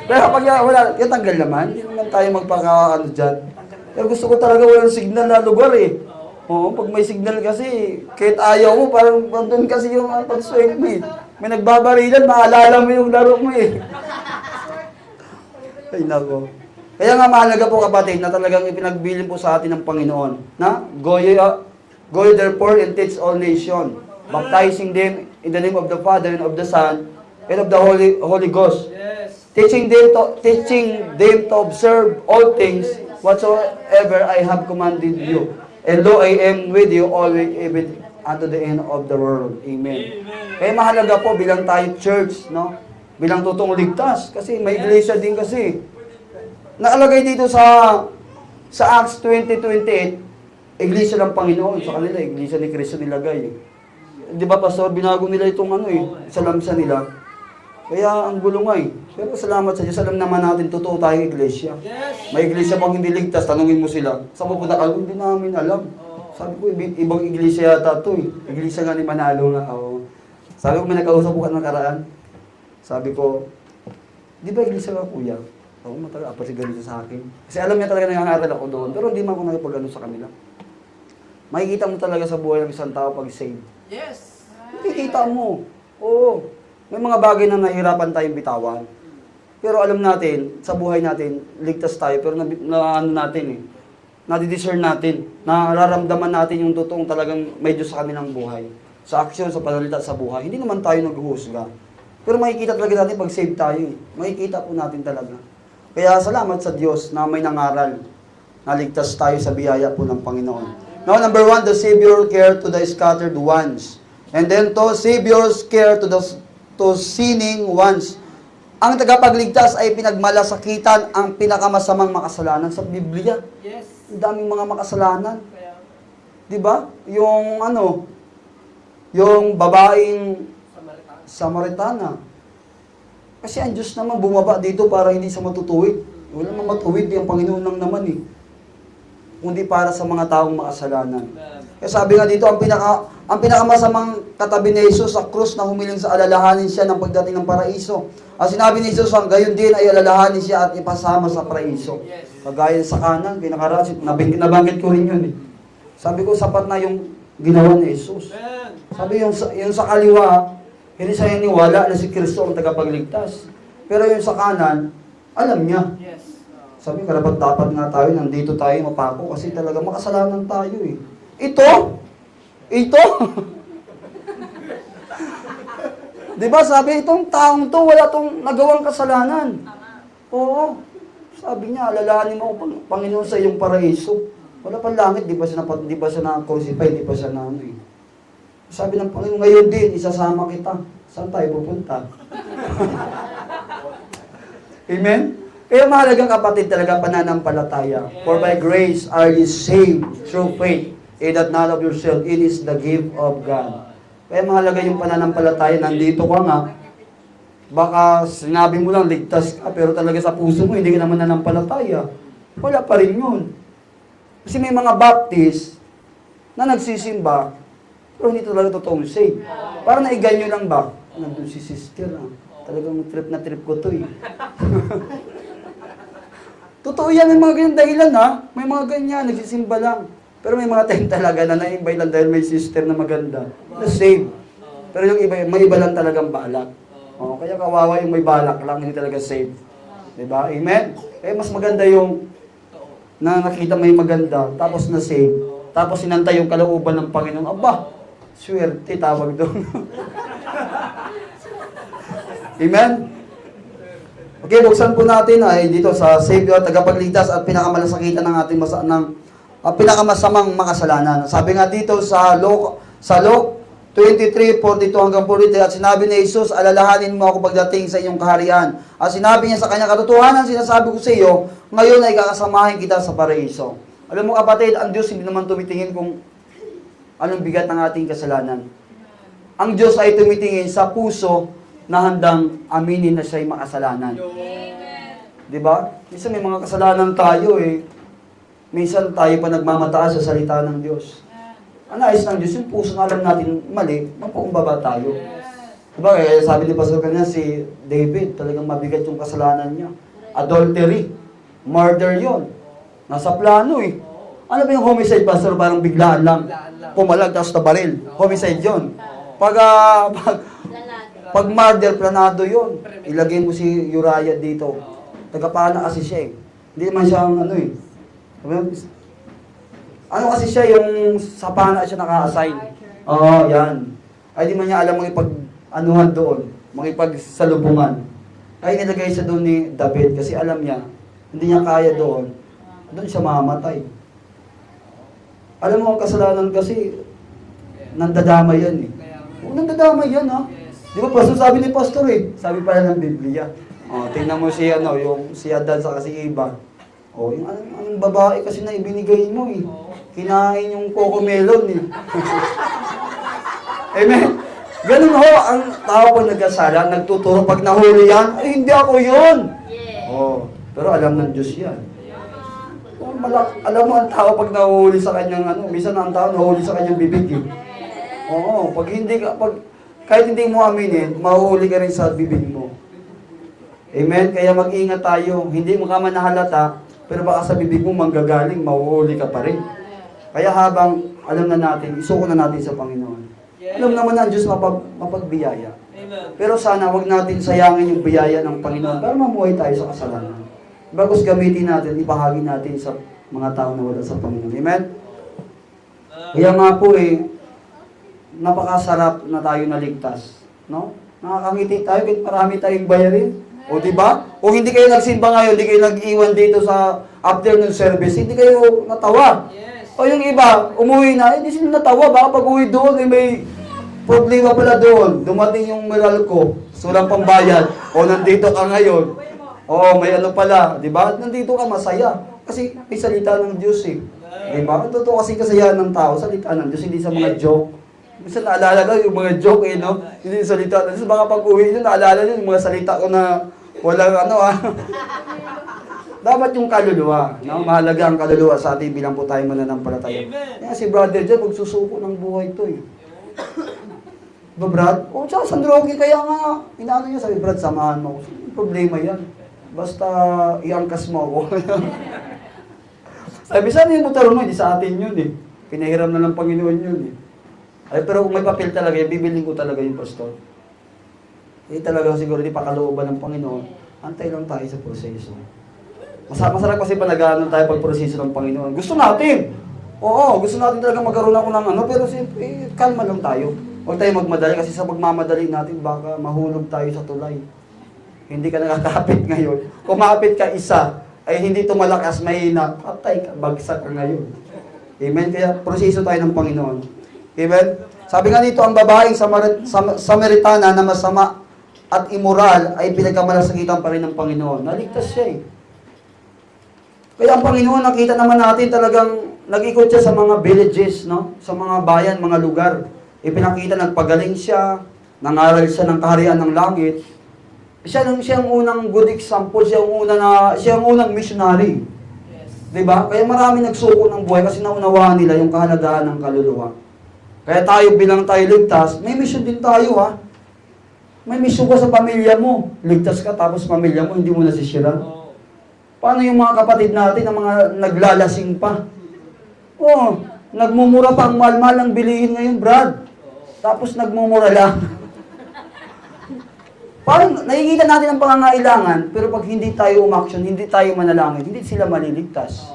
Pero pag yan tanggal naman, hindi naman tayo magpaka-ano dyan. Pero gusto ko talaga walang signal na lugar eh. Oo, pag may signal kasi, kahit ayaw mo, parang doon kasi yung pag-swing mo eh. May nagbabarilan, maalala mo yung laro mo eh. Ay nako. Kaya nga mahalaga po kapatid na talagang ipinagbilin po sa atin ng Panginoon. Na, go ye therefore and teach all nations, baptizing them in the name of the Father and of the Son and of the Holy Ghost. Yes. Teaching them to observe all things whatsoever I have commanded you. And lo, I am with you always, even unto the end of the world. Amen. Kaya mahalaga po bilang tayo church, no? Bilang totoong ligtas. Kasi may iglesia din kasi. Nakalagay dito sa Acts 20:28, iglesia ng Panginoon. Sa kanila, iglesia ni Kristo nilagay. Di ba, Pastor, binago nila itong sa lamsa nila. Kaya ang gulo nga eh. Pero salamat sa Diyos, alam naman natin, totoo tayong iglesia. May iglesia pang hindi ligtas, tanungin mo sila. Saan pupunta ka? Hindi namin alam. Sabi ko, ibang iglesia yata ito eh. Iglesia nga ni Manalo nga. Oh. Sabi ko, may nakausap ko ka nakaraan. Sabi ko, di ba iglesia ka kuya? Oo, matagal. Apa si ganito sa akin. Kasi alam niya talaga nangangaral ako doon. Pero hindi man ako nakipag-ano sa kanila. Makikita mo talaga sa buhay ng isang tao pag save. Yes. Makikita mo. Oo. May mga bagay na nahihirapan tayong bitawan. Pero alam natin, sa buhay natin, ligtas tayo. Pero nadidiscern natin. Nararamdaman natin yung totoong talagang may Diyos sa kanilang buhay. Sa aksyon, sa panalita, sa buhay. Hindi naman tayo naghuhusga. Pero makikita talaga natin pag save tayo. Makikita po natin talaga. Kaya salamat sa Diyos na may nangaral. Naligtas tayo sa biyaya po ng Panginoon. Now, number 1, the Savior care to the scattered ones. And then to Savior's care to sinning ones. Ang tagapagligtas ay pinagmalasakitan ang pinakamasamang makasalanan sa Biblia. Yes. Ang daming mga makasalanan. 'Di ba? Yung babaeng Samaritana. Kasi ang Diyos naman bumaba dito para hindi sa matutuwid. Wala namang matuwid, yung Panginoon lang naman eh. Kundi para sa mga taong makasalanan. Kaya sabi nga dito, ang pinakamasamang katabi ni Jesus sa krus na humiling sa alalahanin siya ng pagdating ng paraiso. Ang sinabi ni Jesus, ang gayon din ay alalahanin siya at ipasama sa paraiso. Kagaya sa kanan, pinakarasit, nabanggit ko rin yun eh. Sabi ko, sapat na yung ginawa ni Jesus. Sabi yung sa kaliwa, hindi siya niniwala na si Kristo ang tagapagligtas. Pero yung sa kanan, alam niya. Sabi, karapat-dapat nga tayo, nandito tayo mapako kasi talaga makasalanan tayo eh. Ito? Diba sabi, itong taong to, wala tong nagawang kasalanan. Oo. Sabi niya, alalahanin mo, Panginoon, sa iyong paraiso. Wala pang langit, di ba siya na-crucify, di ba siya na ano eh. Sabi ng Panginoon, ngayon din, isasama kita. Saan tayo pupunta? Amen? Kaya mahalagang kapatid talaga pananampalataya. For by grace are ye saved through faith, that not of yourself, it is the gift of God. Kaya mahalaga yung pananampalataya. Nandito ka nga, baka sinabi mo lang, ligtas ka, pero talaga sa puso mo, hindi ka naman nanampalataya. Wala pa rin yun. Kasi may mga Baptist na nagsisimba, pero hindi talaga totoong save. Para naiganyo lang ba? Nandun si sister, talagang trip na trip ko to eh. Totoo yan, may mga ganyan dahilan may mga ganyan, nagsisimba lang. Pero may mga time talaga na na-invite lang dahil may sister na maganda, na save. Pero yung iba, may iba lang talagang balak. Kaya kawawa yung may balak lang, hindi talaga save. Diba? Amen? Kaya mas maganda yung na nakita may maganda, tapos na save, tapos sinantay yung kalooban ng Panginoon. Aba, swerte tawag doon. Amen? Okay, buksan po natin ay dito sa Savior, tagapagligtas at pinakamalasakitan ng ating pinakamasamang makasalanan. Sabi nga dito sa Luke 23:42 hanggang 43, at sinabi ni Jesus, alalahanin mo ako pagdating sa iyong kaharian. At sinabi niya sa kanya, katotohanan sinasabi ko sa iyo, ngayon ay kakasamahin kita sa paraiso. Alam mo kapatid, ang Diyos hindi naman tumitingin kung anong bigat ng ating kasalanan. Ang Diyos ay tumitingin sa puso na handang aminin na siya'y makasalanan. Diba? Minsan may mga kasalanan tayo eh. Minsan tayo pa nagmamataas sa salita ng Diyos. Ang nais ng Diyos, yung puso na alam natin mali, mapukumbaba tayo. Diba? Kaya sabi ni Pastor kanina, si David, talagang mabigat yung kasalanan niya. Adultery. Murder yon. Nasa plano eh. Ano ba yung homicide, Pastor? Parang biglaan lang. Pumalag, tapos tabaril. Homicide yon. Pag murder, planado yon. Ilagay mo si Uriah dito. Tagapana kasi siya eh. Hindi naman siya ano eh. Ano kasi siya, yung sa pana siya naka-assign. Oo, yan. Ay di man niya alam makipag-anuhan doon, makipagsalubungan. Ay nilagay siya doon ni David kasi alam niya, hindi niya kaya doon siya mamamatay. Alam mo, ang kasalanan kasi, nandadama yan eh. Nandadama yan Di ba, Pastor, sabi ni Pastor eh, sabi pala ng Biblia. Tingnan mo si yung si Adan sa kasi iba. Yung anong babae kasi na ibinigay mo eh. Kinain yung cocomelon eh. Amen? Ganun ang tao pag nagkasala, nagtuturo pag nahuli yan, ay hindi ako yun. Pero alam ng Diyos yan. Alam mo ang tao pag nahuli sa kanyang minsan ang tao nahuli sa kanyang bibig eh. Kahit hindi mo aminin, mahuhuli ka rin sa bibig mo. Amen? Kaya mag-ingat tayo. Hindi mo ka man nahalata, pero baka sa bibig mo manggagaling, mahuhuli ka pa rin. Kaya habang alam na natin, isuko na natin sa Panginoon. Alam naman na ang Diyos mapagbiyaya. Pero sana wag natin sayangin yung biyaya ng Panginoon para mamuhay tayo sa kasalanan. Bagos gamitin natin, ibahagi natin sa mga tao na wala sa Panginoon. Amen? Kaya nga po napakasarap na tayo naligtas. No? Nakakangiti tayo kahit marami tayong bayarin. O di ba? O hindi kayo nagsimba ngayon, hindi kayo nag-iwan dito sa afternoon service, hindi kayo natawa. O yung iba, umuwi na, hindi sila natawa. Baka pag uwi doon, may problema pala doon. Dumating yung meral ko, walang pambayad. O nandito ka ngayon. O may ano pala, di ba? Nandito ka, masaya. Kasi may salita ng Diyos eh. Di ba? Ang totoo kasi kasayahan ng tao, salita ng Diyos, hindi sa mga joke. Minsan naalala ko yung mga joke eh, no? Hindi yung salita ng Diyos. Baka pag uwi nyo, naalala nyo yung mga salita ko na walang ano ah. Dapat yung kaluluwa, no? Mahalaga ang kaluluwa sa atin bilang po tayo mananampalataya. Kaya si brother dyan, magsusuko ng buhay to eh. Diba Brad? O tsaka Sandrogi, kaya nga, inaano niya, sabi Brad, samahan mo. Problema yan. Basta iangkas mo ako. Sabi, saan yung motor mo? Hindi sa atin yun eh. Pinahiram na ng Panginoon yun eh. Ay, pero kung may papel talaga, bibiling ko talaga yung pastor. Eh talaga siguro, di pa kalooban ng Panginoon. Antay lang tayo sa proseso. Masarap kasi pa nag-ano tayo pag proseso ng Panginoon. Gusto natin. Oo, gusto natin talaga magkaroon ako ng ano, pero siyempre, kalma lang tayo. Huwag tayo magmadali kasi sa pagmamadali natin, baka mahulog tayo sa tulay. Hindi ka nakakapit ngayon. Kung makapit ka isa, ay hindi tumalakas, mahina, patay ka, bagsak ka ngayon. Amen? Kaya proseso tayo ng Panginoon. Amen? Sabi nga dito, ang babaeng Samaritana na masama at immoral ay pinagkamalasakitan pa rin ng Panginoon. Naligtas siya eh. Kaya ang Panginoon, nakita naman natin talagang nag-ikot siya sa mga villages, no? Sa mga bayan, mga lugar. Ipinakita, nagpagaling siya, nangaral siya ng kaharian ng langit. Siya ang unang good example, siya ang unang missionary. Yes. 'Di ba? Kaya marami nagsuko ng buhay kasi naunawaan nila yung kahalagahan ng kaluluwa. Kaya tayo bilang tayo ligtas, may mission din tayo ha. May mission ka sa pamilya mo. Ligtas ka tapos pamilya mo hindi mo nasisiran. Paano yung mga kapatid natin na mga naglalasing pa? Oh, nagmumura pa ang mahal-mahal ng bilihin ngayon, Brad. Tapos nagmumura lang. Parang nakikita natin ang pangangailangan, pero pag hindi tayo umaksyon, hindi tayo manalangin, hindi sila maliligtas.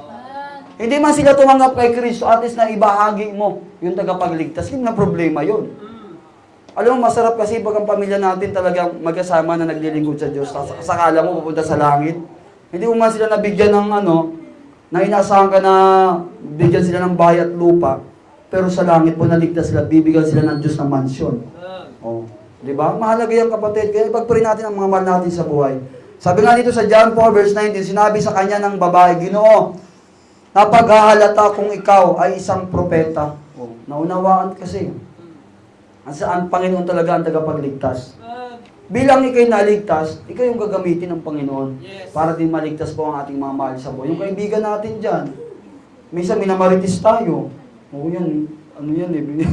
Hindi man sila tumanggap kay Kristo, at least na ibahagi mo yung tagapagligtas, hindi na problema yun. Alam mo, masarap kasi pag ang pamilya natin talagang magkasama na naglilingkod sa Diyos, sakala mo pupunta sa langit. Hindi mo man sila nabigyan ng na inaasahan ka na bigyan sila ng bahay at lupa, pero sa langit po naligtas sila, bibigyan sila ng Diyos ng mansyon. Oh. Diba? Mahalaga yung kapatid. Kaya ipagpuri natin ang mga mahal natin sa buhay. Sabi nga dito sa John 4 verse 19, sinabi sa kanya ng babae, Ginoo, napaghahalata kung ikaw ay isang propeta. Oh, naunawaan kasi. Ang Panginoon talaga ang tagapagligtas. Bilang ikaw'y naligtas, ikaw yung gagamitin ng Panginoon para din maligtas po ang ating mga mahal sa buhay. Yung kaibigan natin dyan, minsan minamaritis tayo. Oo yan, ano yan eh.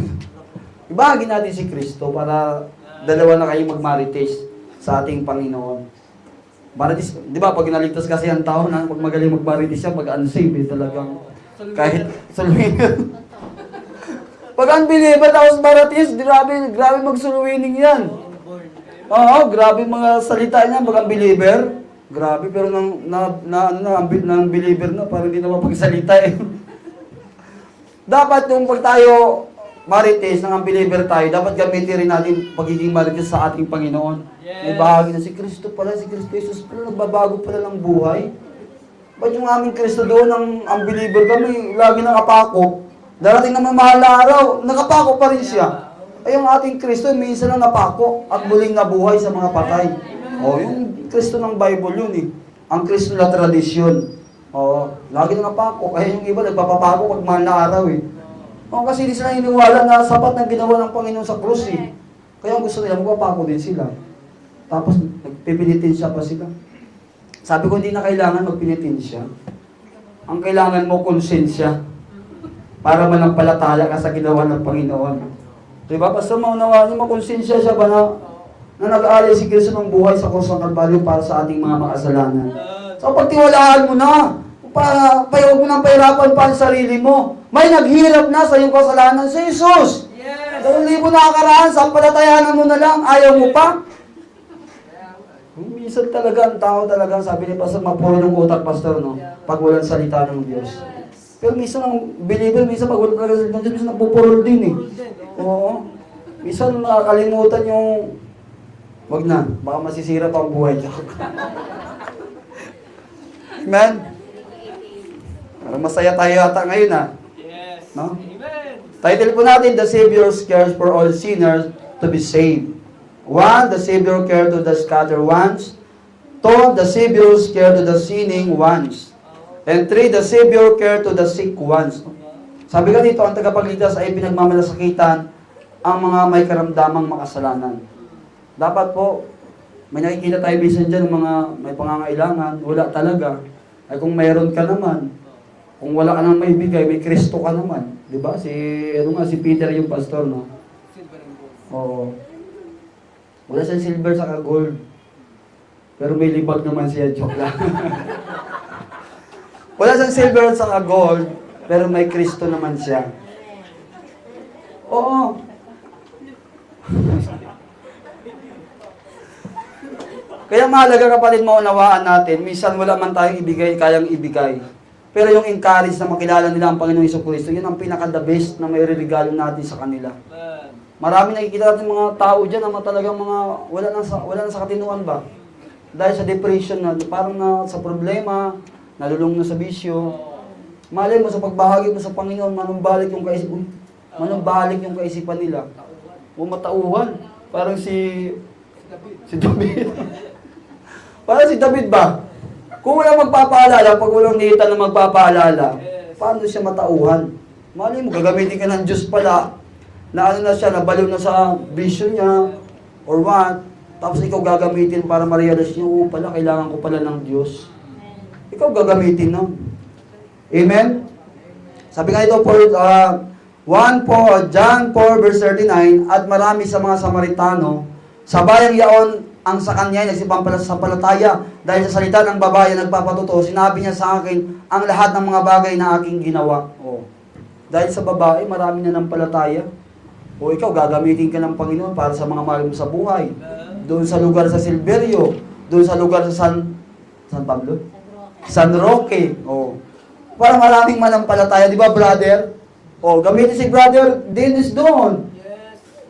Ibahagi natin si Kristo para dalawa na kayo magmarites sa ating Panginoon. Marites, di ba, pag naligtas kasi ang tao na, pag magaling magmarites siya, pag unsaved, talagang kahit suluhin. Pag unbeliever, tapos marites, grabe magsuluwining yan. Oo, grabe mga salita niya, pag unbeliever. Grabe, pero nang believer na, parang hindi na mapagsalita eh. Dapat yung pag tayo marites, ng unbeliever tayo, dapat gamitin rin natin pagiging marites sa ating Panginoon. Yes. May bahagi na si Kristo pala, si Kristo Jesus pala, nagbabago pala ng buhay. Ba't yung aming Kristo doon, ang unbeliever kami, lagi nakapako. Darating naman mahal na araw, nakapako pa rin siya. Ay yung ating Kristo, minsan lang napako at muling nabuhay sa mga patay. O, yung Kristo ng Bible yun eh. Ang Kristo na tradisyon. O, lagi nakapako. Kaya yung iba, nagpapapako pag mahal na araw eh. O, kasi hindi sila iniwala na sapat ng ginawa ng Panginoon sa krus eh. Kaya gusto nila, magpapako din sila. Tapos, nagpipinitensya pa sila. Sabi ko, hindi na kailangan magpinitensya. Ang kailangan mo, konsensya. Para manampalataya ka sa ginawa ng Panginoon. Diba? Basta maunawaan niyo, makonsensya siya ba na nag-aalay si Kristo ng buhay sa krus ng Kalbaryo para sa ating mga makasalanan. So, pagtiwalaan mo na, huwag mo nang pahirapan pa ang sarili mo. May naghirap na sa iyong kasalanan si Jesus. Yes. 2,000 nakakaraan, sampalatayanan mo na lang, ayaw mo pa. Minsan talaga, ang tao talaga, sabi ni Pastor, mapuro ng utak, Pastor, no? Pag walang salita ng Diyos. Pero minsan ang believer, minsan pag walang salita ng Diyos, minsan nagpupurol din eh. Oo. Minsan nakakalimutan yung Wag na, baka masisira pa ang buhay niyo. Amen? Parang masaya tayo yata ngayon Yes. No? Amen. Title po natin, The Savior cares for all sinners to be saved. 1. The Savior cares to the scattered ones. 2. The Savior cares to the sinning ones. And 3. The Savior cares to the sick ones. Sabi ka dito, ang tagapagligtas ay pinagmamalasakitan ang mga may karamdamang makasalanan. Dapat po, may nakikita tayo minsan dyan, mga may pangangailangan, wala talaga. Ay kung mayroon ka naman, kung wala ka nang may bigay, may Kristo ka naman. Di ba? Si Peter yung pastor, no? Silver and gold. Oo. Wala siyang silver saka gold. Pero may libag naman siya, joke lang. Wala siyang silver saka gold, pero may Kristo naman siya. Oo. Kaya mahalaga kapatid, maunawaan natin, minsan wala man tayong ibigay, kayang ibigay. Pero yung encourage na makilala nila ang Panginoong Jesucristo, yun ang pinaka-the best na may regalo natin sa kanila. Amen. Marami nakikita natin mga tao dyan na talagang mga wala na sa katinuan ba? Dahil sa depression na, parang na sa problema, nalulung na sa bisyo. Malay mo sa pagbahagi mo sa Panginoon, manumbalik yung kaisipan nila. O matauhan. Parang si David. Parang si David ba? Kung wala magpapaalala, pag walang nita na magpapaalala, paano siya matauhan? Malay mo, gagamitin ka ng Diyos pala, na ano na siya, nabaliw na sa vision niya, or what, tapos ikaw gagamitin para ma-realize niyo, pala, kailangan ko pala ng Diyos. Ikaw gagamitin, no? Amen? Sabi nga ito, John 4 verse 39, at marami sa mga Samaritano, sa bayang yaon, ang sa kanya ay nagsipampalataya dahil sa salita ng babae nagpapatuto, sinabi niya sa akin ang lahat ng mga bagay na aking ginawa. Oh. Dahil sa babae, marami na nampalataya. O ikaw, gagamitin ka ng Panginoon para sa mga mahal mo sa buhay. Doon sa lugar sa Silverio, doon sa lugar sa San Pablo? San Roque. Oh. Para maraming manampalataya, di ba, brother? Oh, gamitin si brother Dennis doon.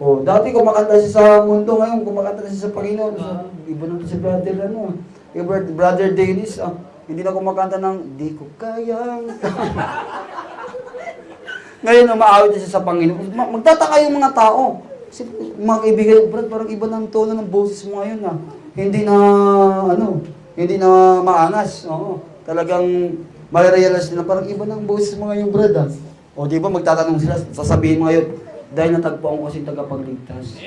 Oh, dati kumakanta siya sa mundo, ngayon kumakanta siya sa Panginoon. So, iba naman si brother brother Dennis, hindi na kumakanta ng di ko kayang. Ngayon umaawit na siya sa Panginoon. Magtataka yung mga tao. Kasi mga kaibigan, Brad, parang iba ng tono ng boses mo ngayon Hindi na maangas. Oo. Talagang marirealize nila, parang iba ng boses mo ngayon, Brad. O di ba magtatanong sila, sasabihin mo ngayon, dahil natagpuan ko kasi tagapagligtas.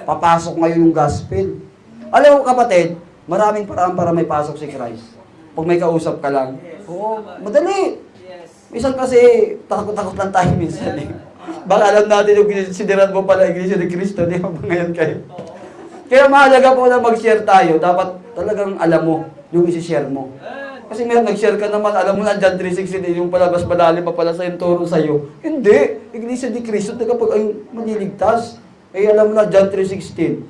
Papasok ngayon yung gospel. Alam mo kapatid, maraming paraan para may pasok si Christ. Pag may kausap ka lang. Oo, madali. Minsan kasi, takot-takot lang tayo minsan Baka alam natin yung sindiran mo pala Iglesia ni Cristo, di ba ngayon kayo? Kaya mahalaga po na mag-share tayo, dapat talagang alam mo yung isi-share mo. Kasi meron nag-share ka naman, alam mo na John 3:16, yung palabas malalim pa pala sa yung turo sa'yo. Hindi. Iglesia ni Cristo, kapag ay maliligtas, ay alam mo na John 3:16.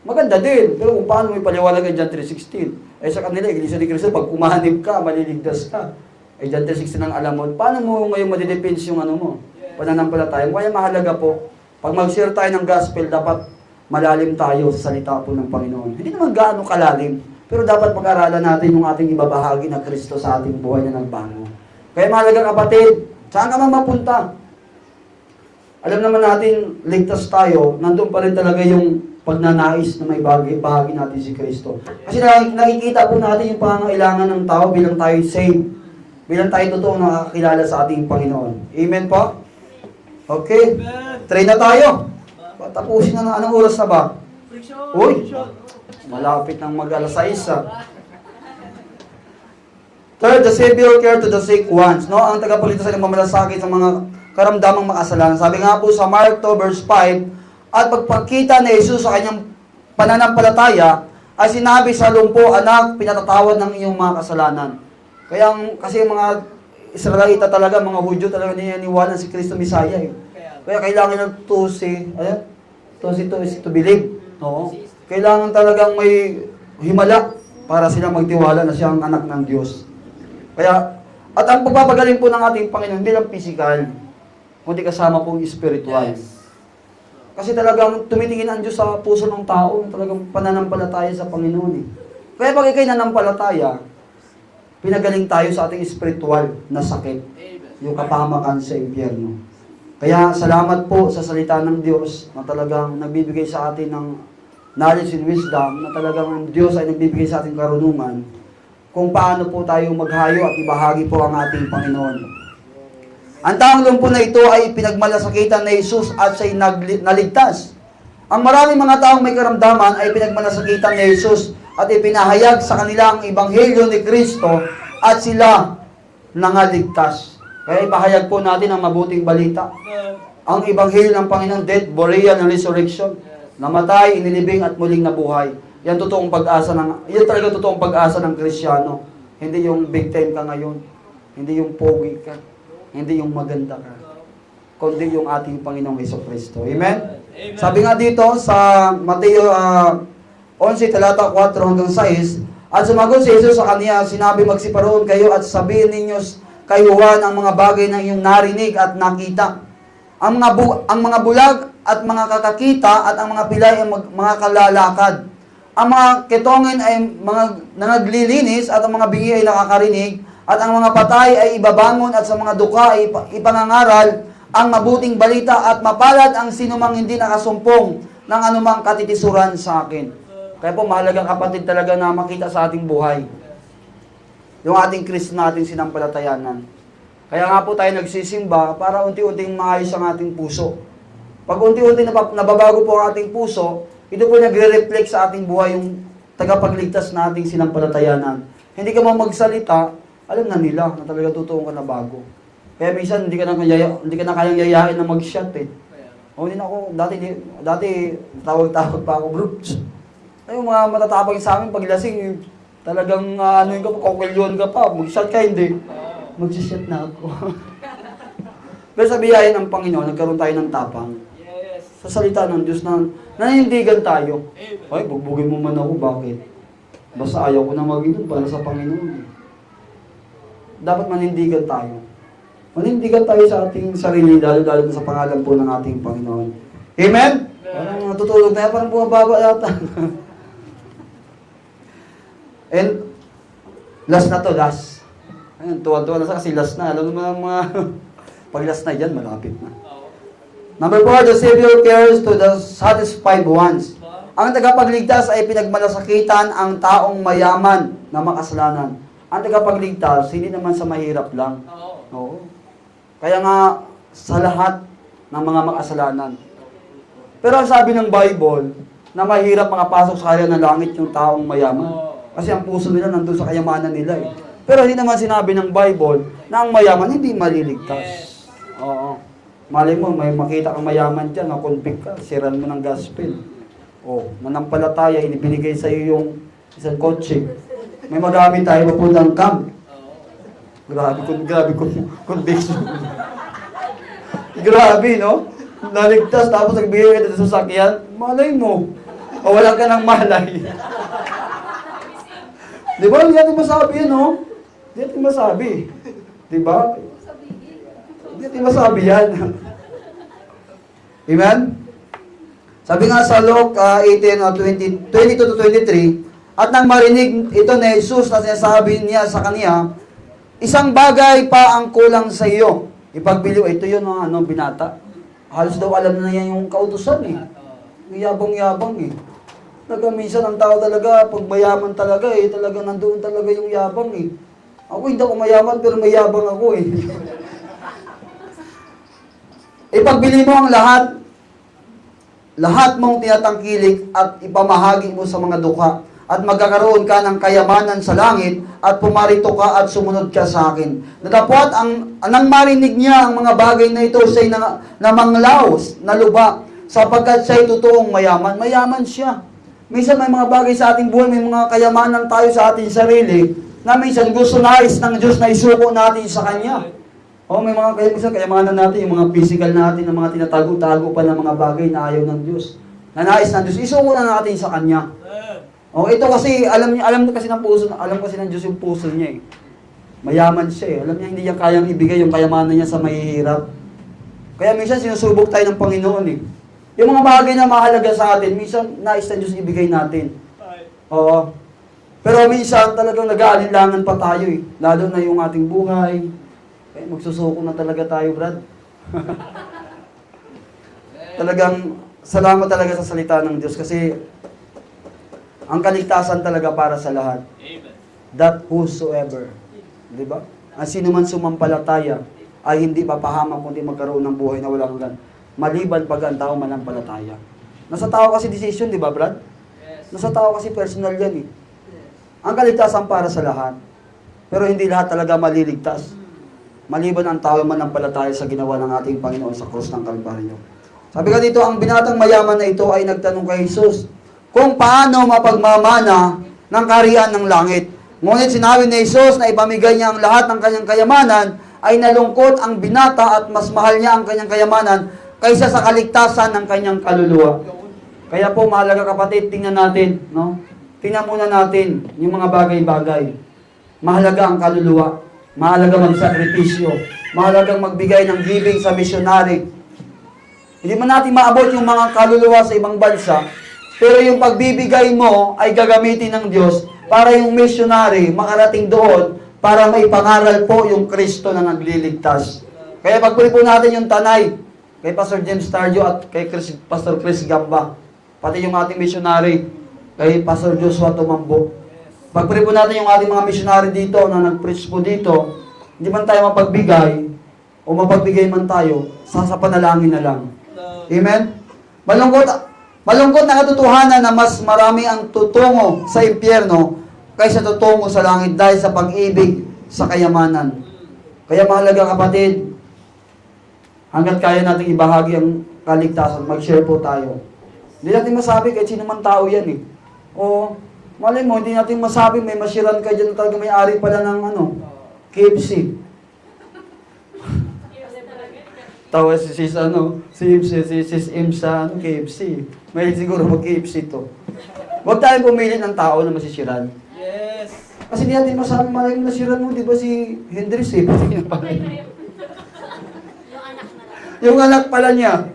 Maganda din. Pero kung paano may paliwanag ang John 3:16? Ay sa kanila, Iglesia ni Cristo, pag umahanib ka, maliligtas ka. Ay John 3:16 ang alam mo. Paano mo ngayon madidepends yung ano mo? Pananampalataya. Kaya mahalaga po, pag mag-share tayo ng gospel, dapat malalim tayo sa salita po ng Panginoon. Hindi naman gaano kalalim. Pero dapat pag-aralan natin yung ating ibabahagi na Kristo sa ating buhay na nagbago. Kaya mahalaga kapatid, saan ka man mapunta? Alam naman natin, ligtas tayo, nandun pa rin talaga yung pagnanais na may bahagi natin si Kristo. Kasi nakikita po natin yung pangangailangan ng tao bilang tayo saved, bilang tayo totoong nakakilala sa ating Panginoon. Amen po? Okay, try na tayo. Tapusin na, anong oras na ba? Uy! Malapit ng mag-alas 6. Third, the Savior care to the sick ones. No? Ang tagapagligtas ay nagmamalasakit sa mga karamdamang makasalanan. Sabi nga po sa Mark 2 verse 5, at pagpakita ni Jesus sa kanyang pananampalataya, ay sinabi sa lumpo, anak, pinatatawad ng iyong mga kasalanan. Kasi yung mga Israelita talaga, mga Hudyo talaga niniwala si Kristo Messiah. Kaya kailangan ng to believe. No? Kailangan talagang may himala para sila magtiwala na siya ang anak ng Diyos. Kaya, at ang pagpapagaling po ng ating Panginoon, hindi lang physical, kundi kasama pong spiritual. Kasi talagang tumitingin ang Diyos sa puso ng tao, talagang pananampalataya sa Panginoon eh. Kaya pag ikay nanampalataya, pinagaling tayo sa ating spiritual na sakit, yung kapahamakan sa impyerno. Kaya salamat po sa salita ng Diyos na talagang nagbibigay sa atin ng knowledge and wisdom, na talagang ang Diyos ay nagbibigay sa ating karunungan kung paano po tayo maghayo at ibahagi po ang ating Panginoon. Ang taong lumpo na ito ay pinagmalasakitan ni Jesus at siya'y naligtas. Ang maraming mga taong may karamdaman ay pinagmalasakitan ni Jesus at ipinahayag sa kanila ang ebanghelyo ni Kristo at sila nangaligtas. Kaya ipahayag po natin ang mabuting balita. Ang ebanghelyo ng Panginoon, death, burial, and resurrection. Namatay, inilibing at muling nabuhay. Yan totoong pag-asa yan talaga totoong pag-asa ng Kristiyano. Hindi yung big time ka ngayon. Hindi yung pogi ka. Hindi yung maganda ka. Kundi yung ating Panginoong Hesukristo. Amen? Amen. Sabi nga dito sa Mateo 11, talata 4 hanggang 6, at sumagot si Jesus sa kaniya, sinabi, magsiparoon kayo at sabihin ninyo kay Juan ang mga bagay na iyong narinig at nakita. Ang mga bulag at mga kakakita at ang mga pilay ay mga kalalakad. Ang mga ketongin ay mga nangaglilinis at ang mga bingi ay nakakarinig at ang mga patay ay ibabangon at sa mga duka ay ipangangaral ang mabuting balita at mapalad ang sinumang hindi nakasumpong ng anumang katitisuran sa akin. Kaya po mahalagang kapatid talaga na makita sa ating buhay yung ating Kristo nating sinampalatayanan. Kaya nga po tayo nagsisimba para unti-unting maayos ang ating puso. Pag unti-unti nababago po ang ating puso, ito po nagre-reflect sa ating buhay yung tagapagligtas nating sinampalatayanan. Hindi ka magsalita, alam na nila na talaga totoong ka na bago. Kaya minsan hindi ka na kayang yayain na mag-shot eh. O hindi na ako, dati tawag-tawag pa ako, bro. Ay, yung mga matatapang sa amin, pag lasing, talagang ano yung kukulyon ka pa, mag-shot ka, hindi. Mag-shot na ako. Pero sa biyaya ng Panginoon, nagkaroon tayo ng tapang. Yes. Sa salita ng Diyos na nanindigan tayo. Ay, bugbugin mo man ako, bakit? Basta ayaw ko na mag-inom para sa Panginoon. Dapat manindigan tayo. Manindigan tayo sa ating sarili, lalo-lalo sa pangalan po ng ating Panginoon. Amen? Parang natutulog tayo, parang bumababa yata. And, last na to, last. Ayun, tuwa-tuwa na sa kasi last na. Alam mo naman ang mga, pag last na yan, malapit na. Number 4, the Savior cares to the satisfied ones. Ang tagapagligtas ay pinagmalasakitan ang taong mayaman na makasalanan. Ang tagapagligtas, hindi naman sa mahirap lang. Oo. Kaya nga, sa lahat ng mga makasalanan. Pero ang sabi ng Bible, na mahirap makapasok sa kanya ng langit yung taong mayaman. Kasi ang puso nila nandun sa kayamanan nila eh. Pero hindi naman sinabi ng Bible na ang mayaman hindi maliligtas. Oo. Malay mo, may makita kang mayaman dyan, na-convict ka, siran mo ng gospel. O, nanampalataya, inibinigay sa iyo yung isang kotse. May magamit tayo mapuntang camp. Grabe conviction. Grabe, no? Naligtas, tapos nagbigay ka sa sasakyan, malay mo. O wala ka ng malay. Di ba? Hindi natin masabi yan, no? Hindi natin masabi. Di ba? Hindi natin masabi yan. Amen? Sabi nga sa Luke 18, 22 to 23, at nang marinig ito ni Jesus na sinasabi niya sa kaniya, isang bagay pa ang kulang sa iyo. Ipagbiliw, ito yun, binata. Halos daw alam na niya yung kautusan eh. Yabang-yabang eh. Minsan ang tao talaga, pag mayaman talaga eh, talaga nandoon talaga yung yabang eh. Ako hindi ako mayaman pero may yabang ako eh. Ipagbili mo ang lahat mong tinatangkilik at ipamahagi mo sa mga dukha at magkakaroon ka ng kayamanan sa langit at pumarito ka at sumunod ka sa akin. Natapot nang marinig niya ang mga bagay na ito, siya'y namanglaw, naluba, sapagkat siya'y totoong mayaman. Mayaman siya. Minsan may mga bagay sa ating buhay, may mga kayamanan tayo sa ating sarili, na minsan gusto nais ng Diyos na isuko natin sa Kanya. O may mga kayamanan natin, yung mga physical natin, yung mga tinatago-tago pa ng mga bagay na ayaw ng Diyos. Na nais ng Diyos, isuko na natin sa Kanya. O ito kasi, alam kasi ng puso, alam kasi ng Diyos yung puso niya eh. Mayaman siya eh. Alam niya hindi niya kayang ibigay yung kayamanan niya sa mahihirap. Kaya minsan sinusubok tayo ng Panginoon eh. Yung mga bagay na mahalaga sa atin, minsan nais na Diyos ibigay natin. Oo. Pero minsan talagang nag-aalinlangan pa tayo eh. Lalo na yung ating buhay. Eh, magsusuko na talaga tayo, Brad. Talagang salamat talaga sa salita ng Diyos kasi ang kaligtasan talaga para sa lahat. Amen. That whosoever. Di ba? Ang sino man sumampalataya ay hindi papahamak kundi magkaroon ng buhay na walang hanggan. Maliban pag ang tao manampalataya. Nasa tao kasi decision, di ba, Brad? Yes. Nasa tao kasi personal yan eh. Ang kaligtasan para sa lahat. Pero hindi lahat talaga maliligtas. Maliban ang tao manampalataya sa ginawa ng ating Panginoon sa krus ng Kalbaryo. Sabi ka dito, ang binatang mayaman na ito ay nagtanong kay Jesus kung paano mapagmamana ng kaharian ng langit. Ngunit sinabi ni Jesus na ipamigay niya ang lahat ng kanyang kayamanan, ay nalungkot ang binata at mas mahal niya ang kanyang kayamanan kaysa sa kaligtasan ng kanyang kaluluwa. Kaya po, mahalaga kapatid, tingnan natin, no? Tingnan muna natin yung mga bagay-bagay. Mahalaga ang kaluluwa. Mahalaga magsakripisyo. Mahalagang magbigay ng giving sa missionary. Hindi man natin maabot yung mga kaluluwa sa ibang bansa, pero yung pagbibigay mo ay gagamitin ng Diyos para yung missionary makarating doon para maipangaral po yung Kristo na nagliligtas. Kaya pagpuli po natin yung tanay kay Pastor James Tardio at kay Pastor Chris Gamba, pati yung ating missionary kay Pastor Joshua Tumambo. Pagpuli po natin yung ating mga missionary dito na nag-preach po dito, hindi man tayo mapagbigay o mapagbigay man tayo, sa panalangin na lang. Amen? Malungkot na katotohanan na mas marami ang tutungo sa impyerno kaysa tutungo sa langit dahil sa pag-ibig sa kayamanan. Kaya mahalaga kapatid, hanggat kaya natin ibahagi ang kaligtasan, mag-share po tayo. Hindi natin masabi kahit sino man tao yan eh. O, malay mo, hindi natin masabi may masiran ka dyan talaga may-ari pala ng KFC. Tawa si sis Imsa, KFC. May siguro mag-KFC to. Huwag tayong pumili ng tao na masisiran. Yes. Kasi hindi natin masabi maraming nasiran mo, di ba si Hendris eh? Yung anak pala niya.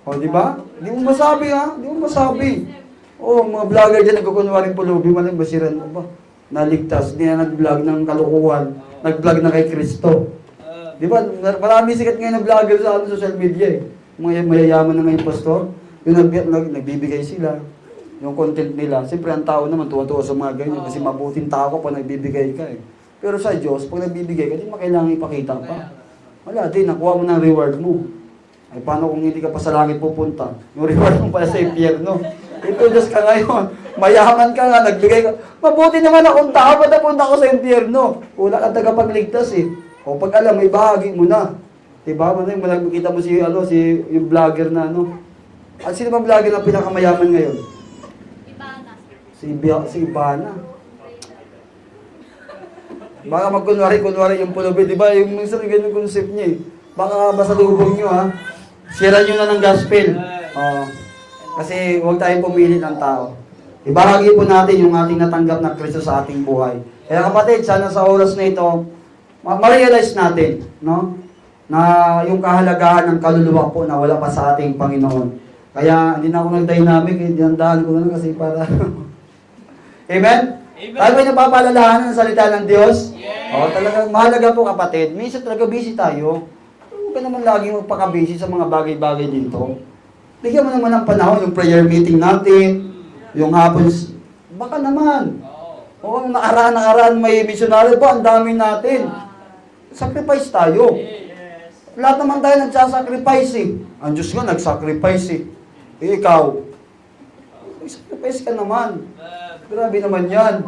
O, di ba? Di mo masabi ha? Di mo masabi. O, mga vlogger dyan nagkukunwaring pulubi, malang basiran mo ba? Naligtas, hindi na nag-vlog ng kalukuhan. Nag-vlog na kay Kristo. Di ba? Marami sikat ngayon na vlogger sa social media eh. Mga mayayaman na ngayon pastor. Yung nagbibigay sila. Yung content nila. Siyempre ang tao naman tuwa-tuwa sa mga ganyan. Kasi mabuting tao pa nagbibigay ka eh. Pero sa Diyos, pag nagbibigay ka, di mo kailangan ipakita pa. Wala, di, nakuha mo ng reward mo. Ay, paano kung hindi ka pa sa langit pupunta? Yung reward mo pala sa impyerno. Ito, Diyos ka ngayon. Mayaman ka nga, nagbigay ka. Mabuti naman akong tao, ba't napunta ako sa impyerno? Wala kang tagapagligtas eh. O pag alam, may bahagi mo na. Diba? Makita mo yung vlogger na At sino ba vlogger na pinakamayaman ngayon? Ibana. Si Ibana. Baka magkunwari yung pulubi. Diba? Yung minsan ganyan concept niya eh. Baka masalubong nyo ha. Share nyo na ng gospel. Kasi huwag tayong pumili ng tao. Ibahagi po natin yung ating natanggap na Kristo sa ating buhay. Kaya kapatid, sana sa oras na ito, ma-realize natin, no? Na yung kahalagahan ng kaluluwa po na wala pa sa ating Panginoon. Kaya hindi na ako nag-dynamic, dinandahan ko na lang kasi para... Amen? Amen. Tayo ba'y napapalalahanan ng salita ng Diyos? Yes. Talagang mahalaga po kapatid. Minsan talaga busy tayo. Huwag ka naman lagi magpaka-busy sa mga bagay-bagay dito. Bigyan mo naman ng panahon, yung prayer meeting natin, yung hapon, baka naman. Oo, nakaraan may missionary po, ang dami natin. Sacrifice tayo. Yes. Lahat naman tayo nagsasacrifice eh. Ang Diyos nga nagsacrifice eh. Ikaw, sacrifice ka naman. Grabe naman yan.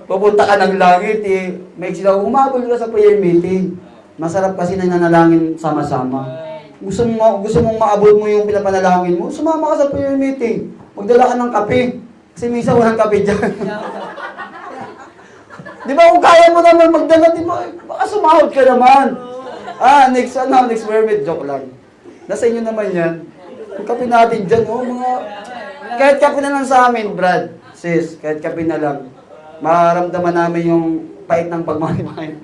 Pupunta ka ng langit eh. May sila, umabol ka sa prayer meeting. Masarap kasi na nanalangin sama-sama. Gusto mong maabot mo yung pinapanalangin mo, sumama ka sa prayer meeting. Magdala ka ng kape. Kasi minsan walang kape dyan. Di ba kung kaya mo naman magdala, di ba? Baka sumahod ka naman. Next permit, joke lang. Nasa inyo naman yan. Yung kape natin dyan, kahit kape na lang sa amin, Brad, sis, kahit kape na lang. Maramdaman namin yung pait ng pagmamahal.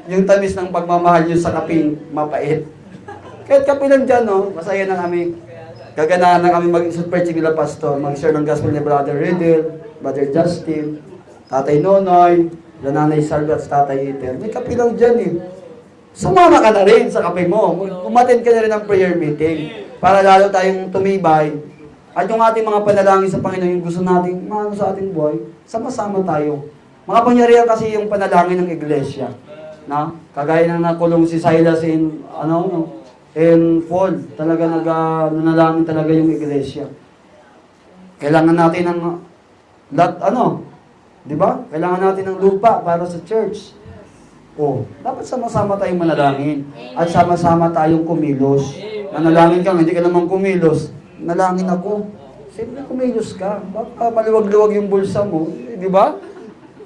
Yung tamis ng pagmamahal nyo sa kaping mapait. Kahit kape lang dyan, masaya na kami. Gaganahan na kami mag-preach nila pastor, mag-share ng gospel ni Brother Riddle, Brother Justin, Tatay Nonoy, Nanay Salva at Tatay Iter. May kape lang dyan eh. Sumama ka na rin sa kape mo. Umattend ka na rin ng prayer meeting para lalo tayong tumibay. At yung ating mga panalangin sa Panginoon, yung gusto nating maano sa ating buhay, sama-sama tayo. Mga pangyarihan kasi yung panalangin ng iglesia. Na? Kagaya ng nakulong si Silas in Paul. Talaga nanalangin talaga yung iglesia. Kailangan natin ng di ba? Kailangan natin ng lupa para sa church. Dapat sama-sama tayong manalangin. At sama-sama tayong kumilos. Nanalangin ka, hindi ka naman kumilos. Nalangin ako. Siyempre kumilos ka. Baka maluwag-luwag yung bulsa mo. Di ba?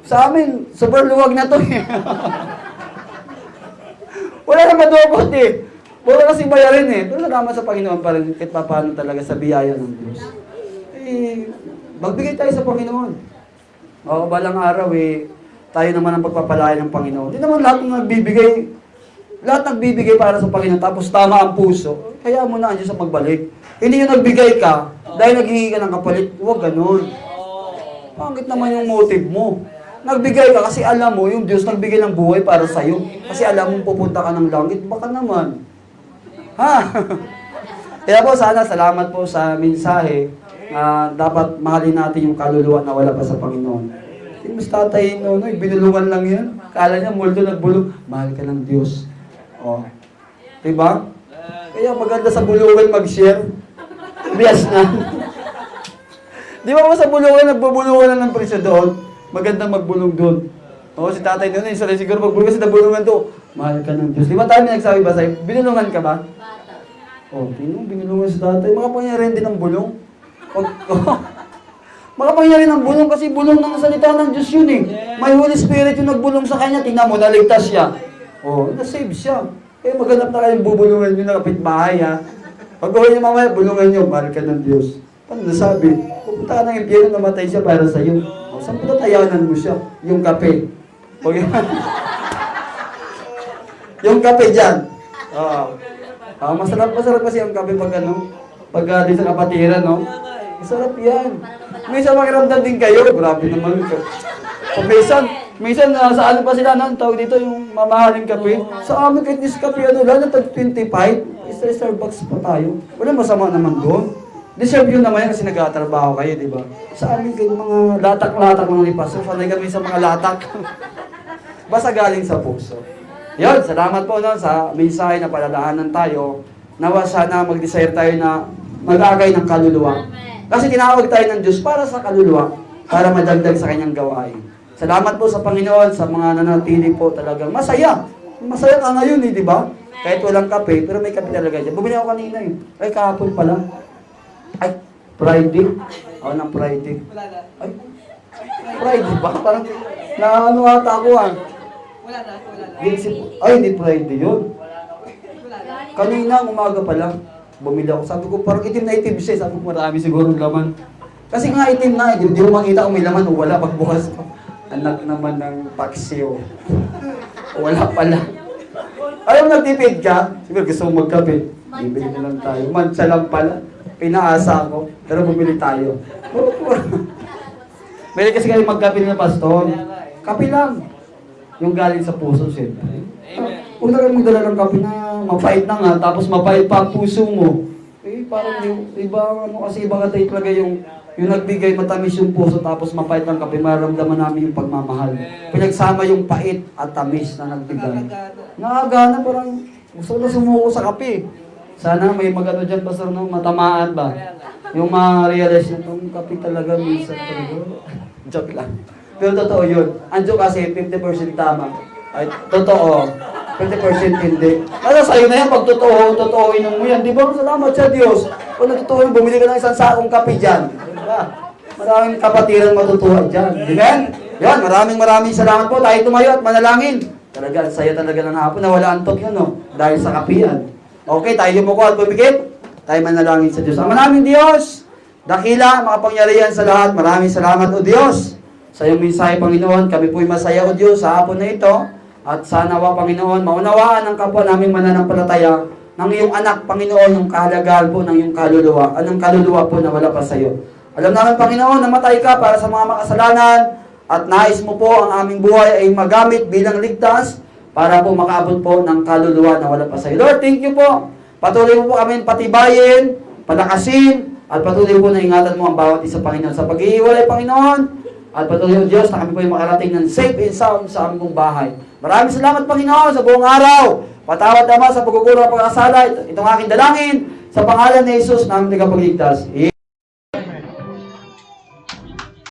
Sa amin, super luwag na to eh. Wala na madobot eh. Wala kasi bayarin eh. Pero salamat sa Panginoon pa rin kahit paano talaga sa biyaya ng Diyos. Magbigay tayo sa Panginoon. Balang araw tayo naman ang pagpapalaya ng Panginoon. Hindi naman lahat nagbibigay para sa Panginoon, tapos tama ang puso, kaya mo na ang Diyos ang magbalik. Hindi yung nagbigay ka, dahil naghihingi ka ng kapalit, huwag ganun. Pangit naman yung motive mo. Nagbigay ka kasi alam mo, yung Diyos nagbigay ng buhay para sa'yo. Kasi alam mo pupunta ka ng langit, baka naman. Kaya po sana, salamat po sa mensahe. Dapat mahalin natin yung kaluluwa na wala pa sa Panginoon. Yung mas tatay binulungan lang yan. Kala niya, multo nagbulong. Mahal ka ng Diyos. Diba? Kaya maganda sa bulungan mag-share. Bias na. Di ba sa bulungan, nagbubulungan na ng presyo doon? Maganda magbulong doon. Si tatay noon, siguro magbulong kasi nabulungan to. Mahal ka ng Diyos. Di ba tayo nagsabi ba sa'yo? Binulungan ka ba? Binulungan sa tatay. Makapangyarihan din ang bulong. Makapangyarihan ang bulong kasi bulong ng salita ng Diyos yun eh. May Holy Spirit yung nagbulong sa kanya. Tingnan mo, naligtas siya. Nasave siya. Maghanap na kayong bubulungan nyo na kapitbahay ha. Pag gawin nyo mamaya, bulungan nyo, mahal ka ng Diyos. Paano nasabi? Pupunta ka ng impyerno, namatay siya para sa'yo. Saan pinatayanan mo siya? Yung kape. Yung kape dyan. Masarap kasi ang kape pag di sa kapatiran, no? Masarap yan. Minsan makiramdam din kayo. Grabe naman. Minsan sa pa sila, tawag dito yung mamahaling kape. Sa amin kahit this kape, lalo tag 25, Starbucks pa tayo. Wala masama naman doon. Deserve yun naman kasi nag-atrabaho kayo, di ba? Sa amin kayo mga latak-latak mga ni Pastor. Sanay kami sa mga latak. Basta galing sa puso. Yun, salamat po sa mensahe na palalahanan tayo. Nawa sana mag-desire tayo na mag-agay ng kaluluwa. Kasi tinawag tayo ng Diyos para sa kaluluwa, para madagdag sa kanyang gawain. Salamat po sa Panginoon, sa mga nanatili po talagang masaya. Masaya ka ngayon di ba? Kahit walang kape, pero may kape talaga dyan. Bumili ako kanina kahapon pala. Friday. Ng Friday. Friday ba? Parang naano ata ako Wala na. Hindi Friday yun. Kanina, umaga pa lang. Bumili ako. Sabi ko, parang itim na itim siya. Sabi ko, marami siguro laman. Kasi nga itim na. Hindi mo makita kung may laman o wala pagbukas ko. Anak naman ng paksiw. Wala pala. Ayaw nagtipid ka? Siguro gusto mo magkape. Bibili na lang tayo. Mansa lang pala. Pinaasa ako. Pero bumili tayo. Bili kasi kayo magkape na pastor. Kape lang. Yung galing sa puso, siyempre. Huwag na kayo magdala ng kape na mapait na nga, tapos mapait pa ang puso mo. Parang iba, kasi iba katay talaga yung nagbigay matamis yung puso, tapos mapait ng kape, mararamdaman namin yung pagmamahal. Pinagsama yung pait at tamis na nagbigay. Nakagana, parang gusto na sumuko sa kape. Sana may magano dyan, pastor, matamaan ba? Yung ma-realize na itong kape talaga, minsan talaga. Joke lang. Pero totoo yun. Ang joke kasi, 50% tama. Ay, totoo. 20% hindi. Nasa sa'yo na yan, pag totooin mo yan. Di ba? Salamat sa Diyos. Kung natutuwa, bumili ka ng isang sakong kape dyan. Diba? Maraming kapatiran matutuwa dyan. Amen? Yan, maraming salamat po. Tayo tumayo at manalangin. Talaga, saya talaga ng hapon na wala antok yun, no? Dahil sa kapian. Okay, tayo yumuko at bumigit. Tayo manalangin sa Diyos. Ang maraming Diyos, dakila, makapangyarihan sa lahat. Maraming salamat, O Diyos. Sa iyong mensahe, Panginoon, kami po'y masaya, O Diyos, sa hapon na ito. At sa nawa, Panginoon, maunawaan ang kapwa naming mananampalataya ng iyong anak, Panginoon, yung kahalagahan po ng iyong kaluluwa. Anong kaluluwa po na wala pa sa iyo? Alam namin, Panginoon, namatay ka para sa mga makasalanan at nais mo po ang aming buhay ay magamit bilang ligtas para po makaabot po ng kaluluwa na wala pa sa iyo. Lord, thank you po. Patuloy mo po kami patibayin, palakasin, at patuloy po na ingatan mo ang bawat isa, Panginoon. Sa pag-iiwalay, Panginoon, at patuloy, O Diyos, na kami po yung makarating ng safe and sound sa aming pong bahay. Maraming salamat, Panginoon, sa buong araw. Patawad, Ama, sa pagkukulang ng pag-asala. Itong aking dalangin, sa pangalan ni Jesus, na aming tagapagligtas.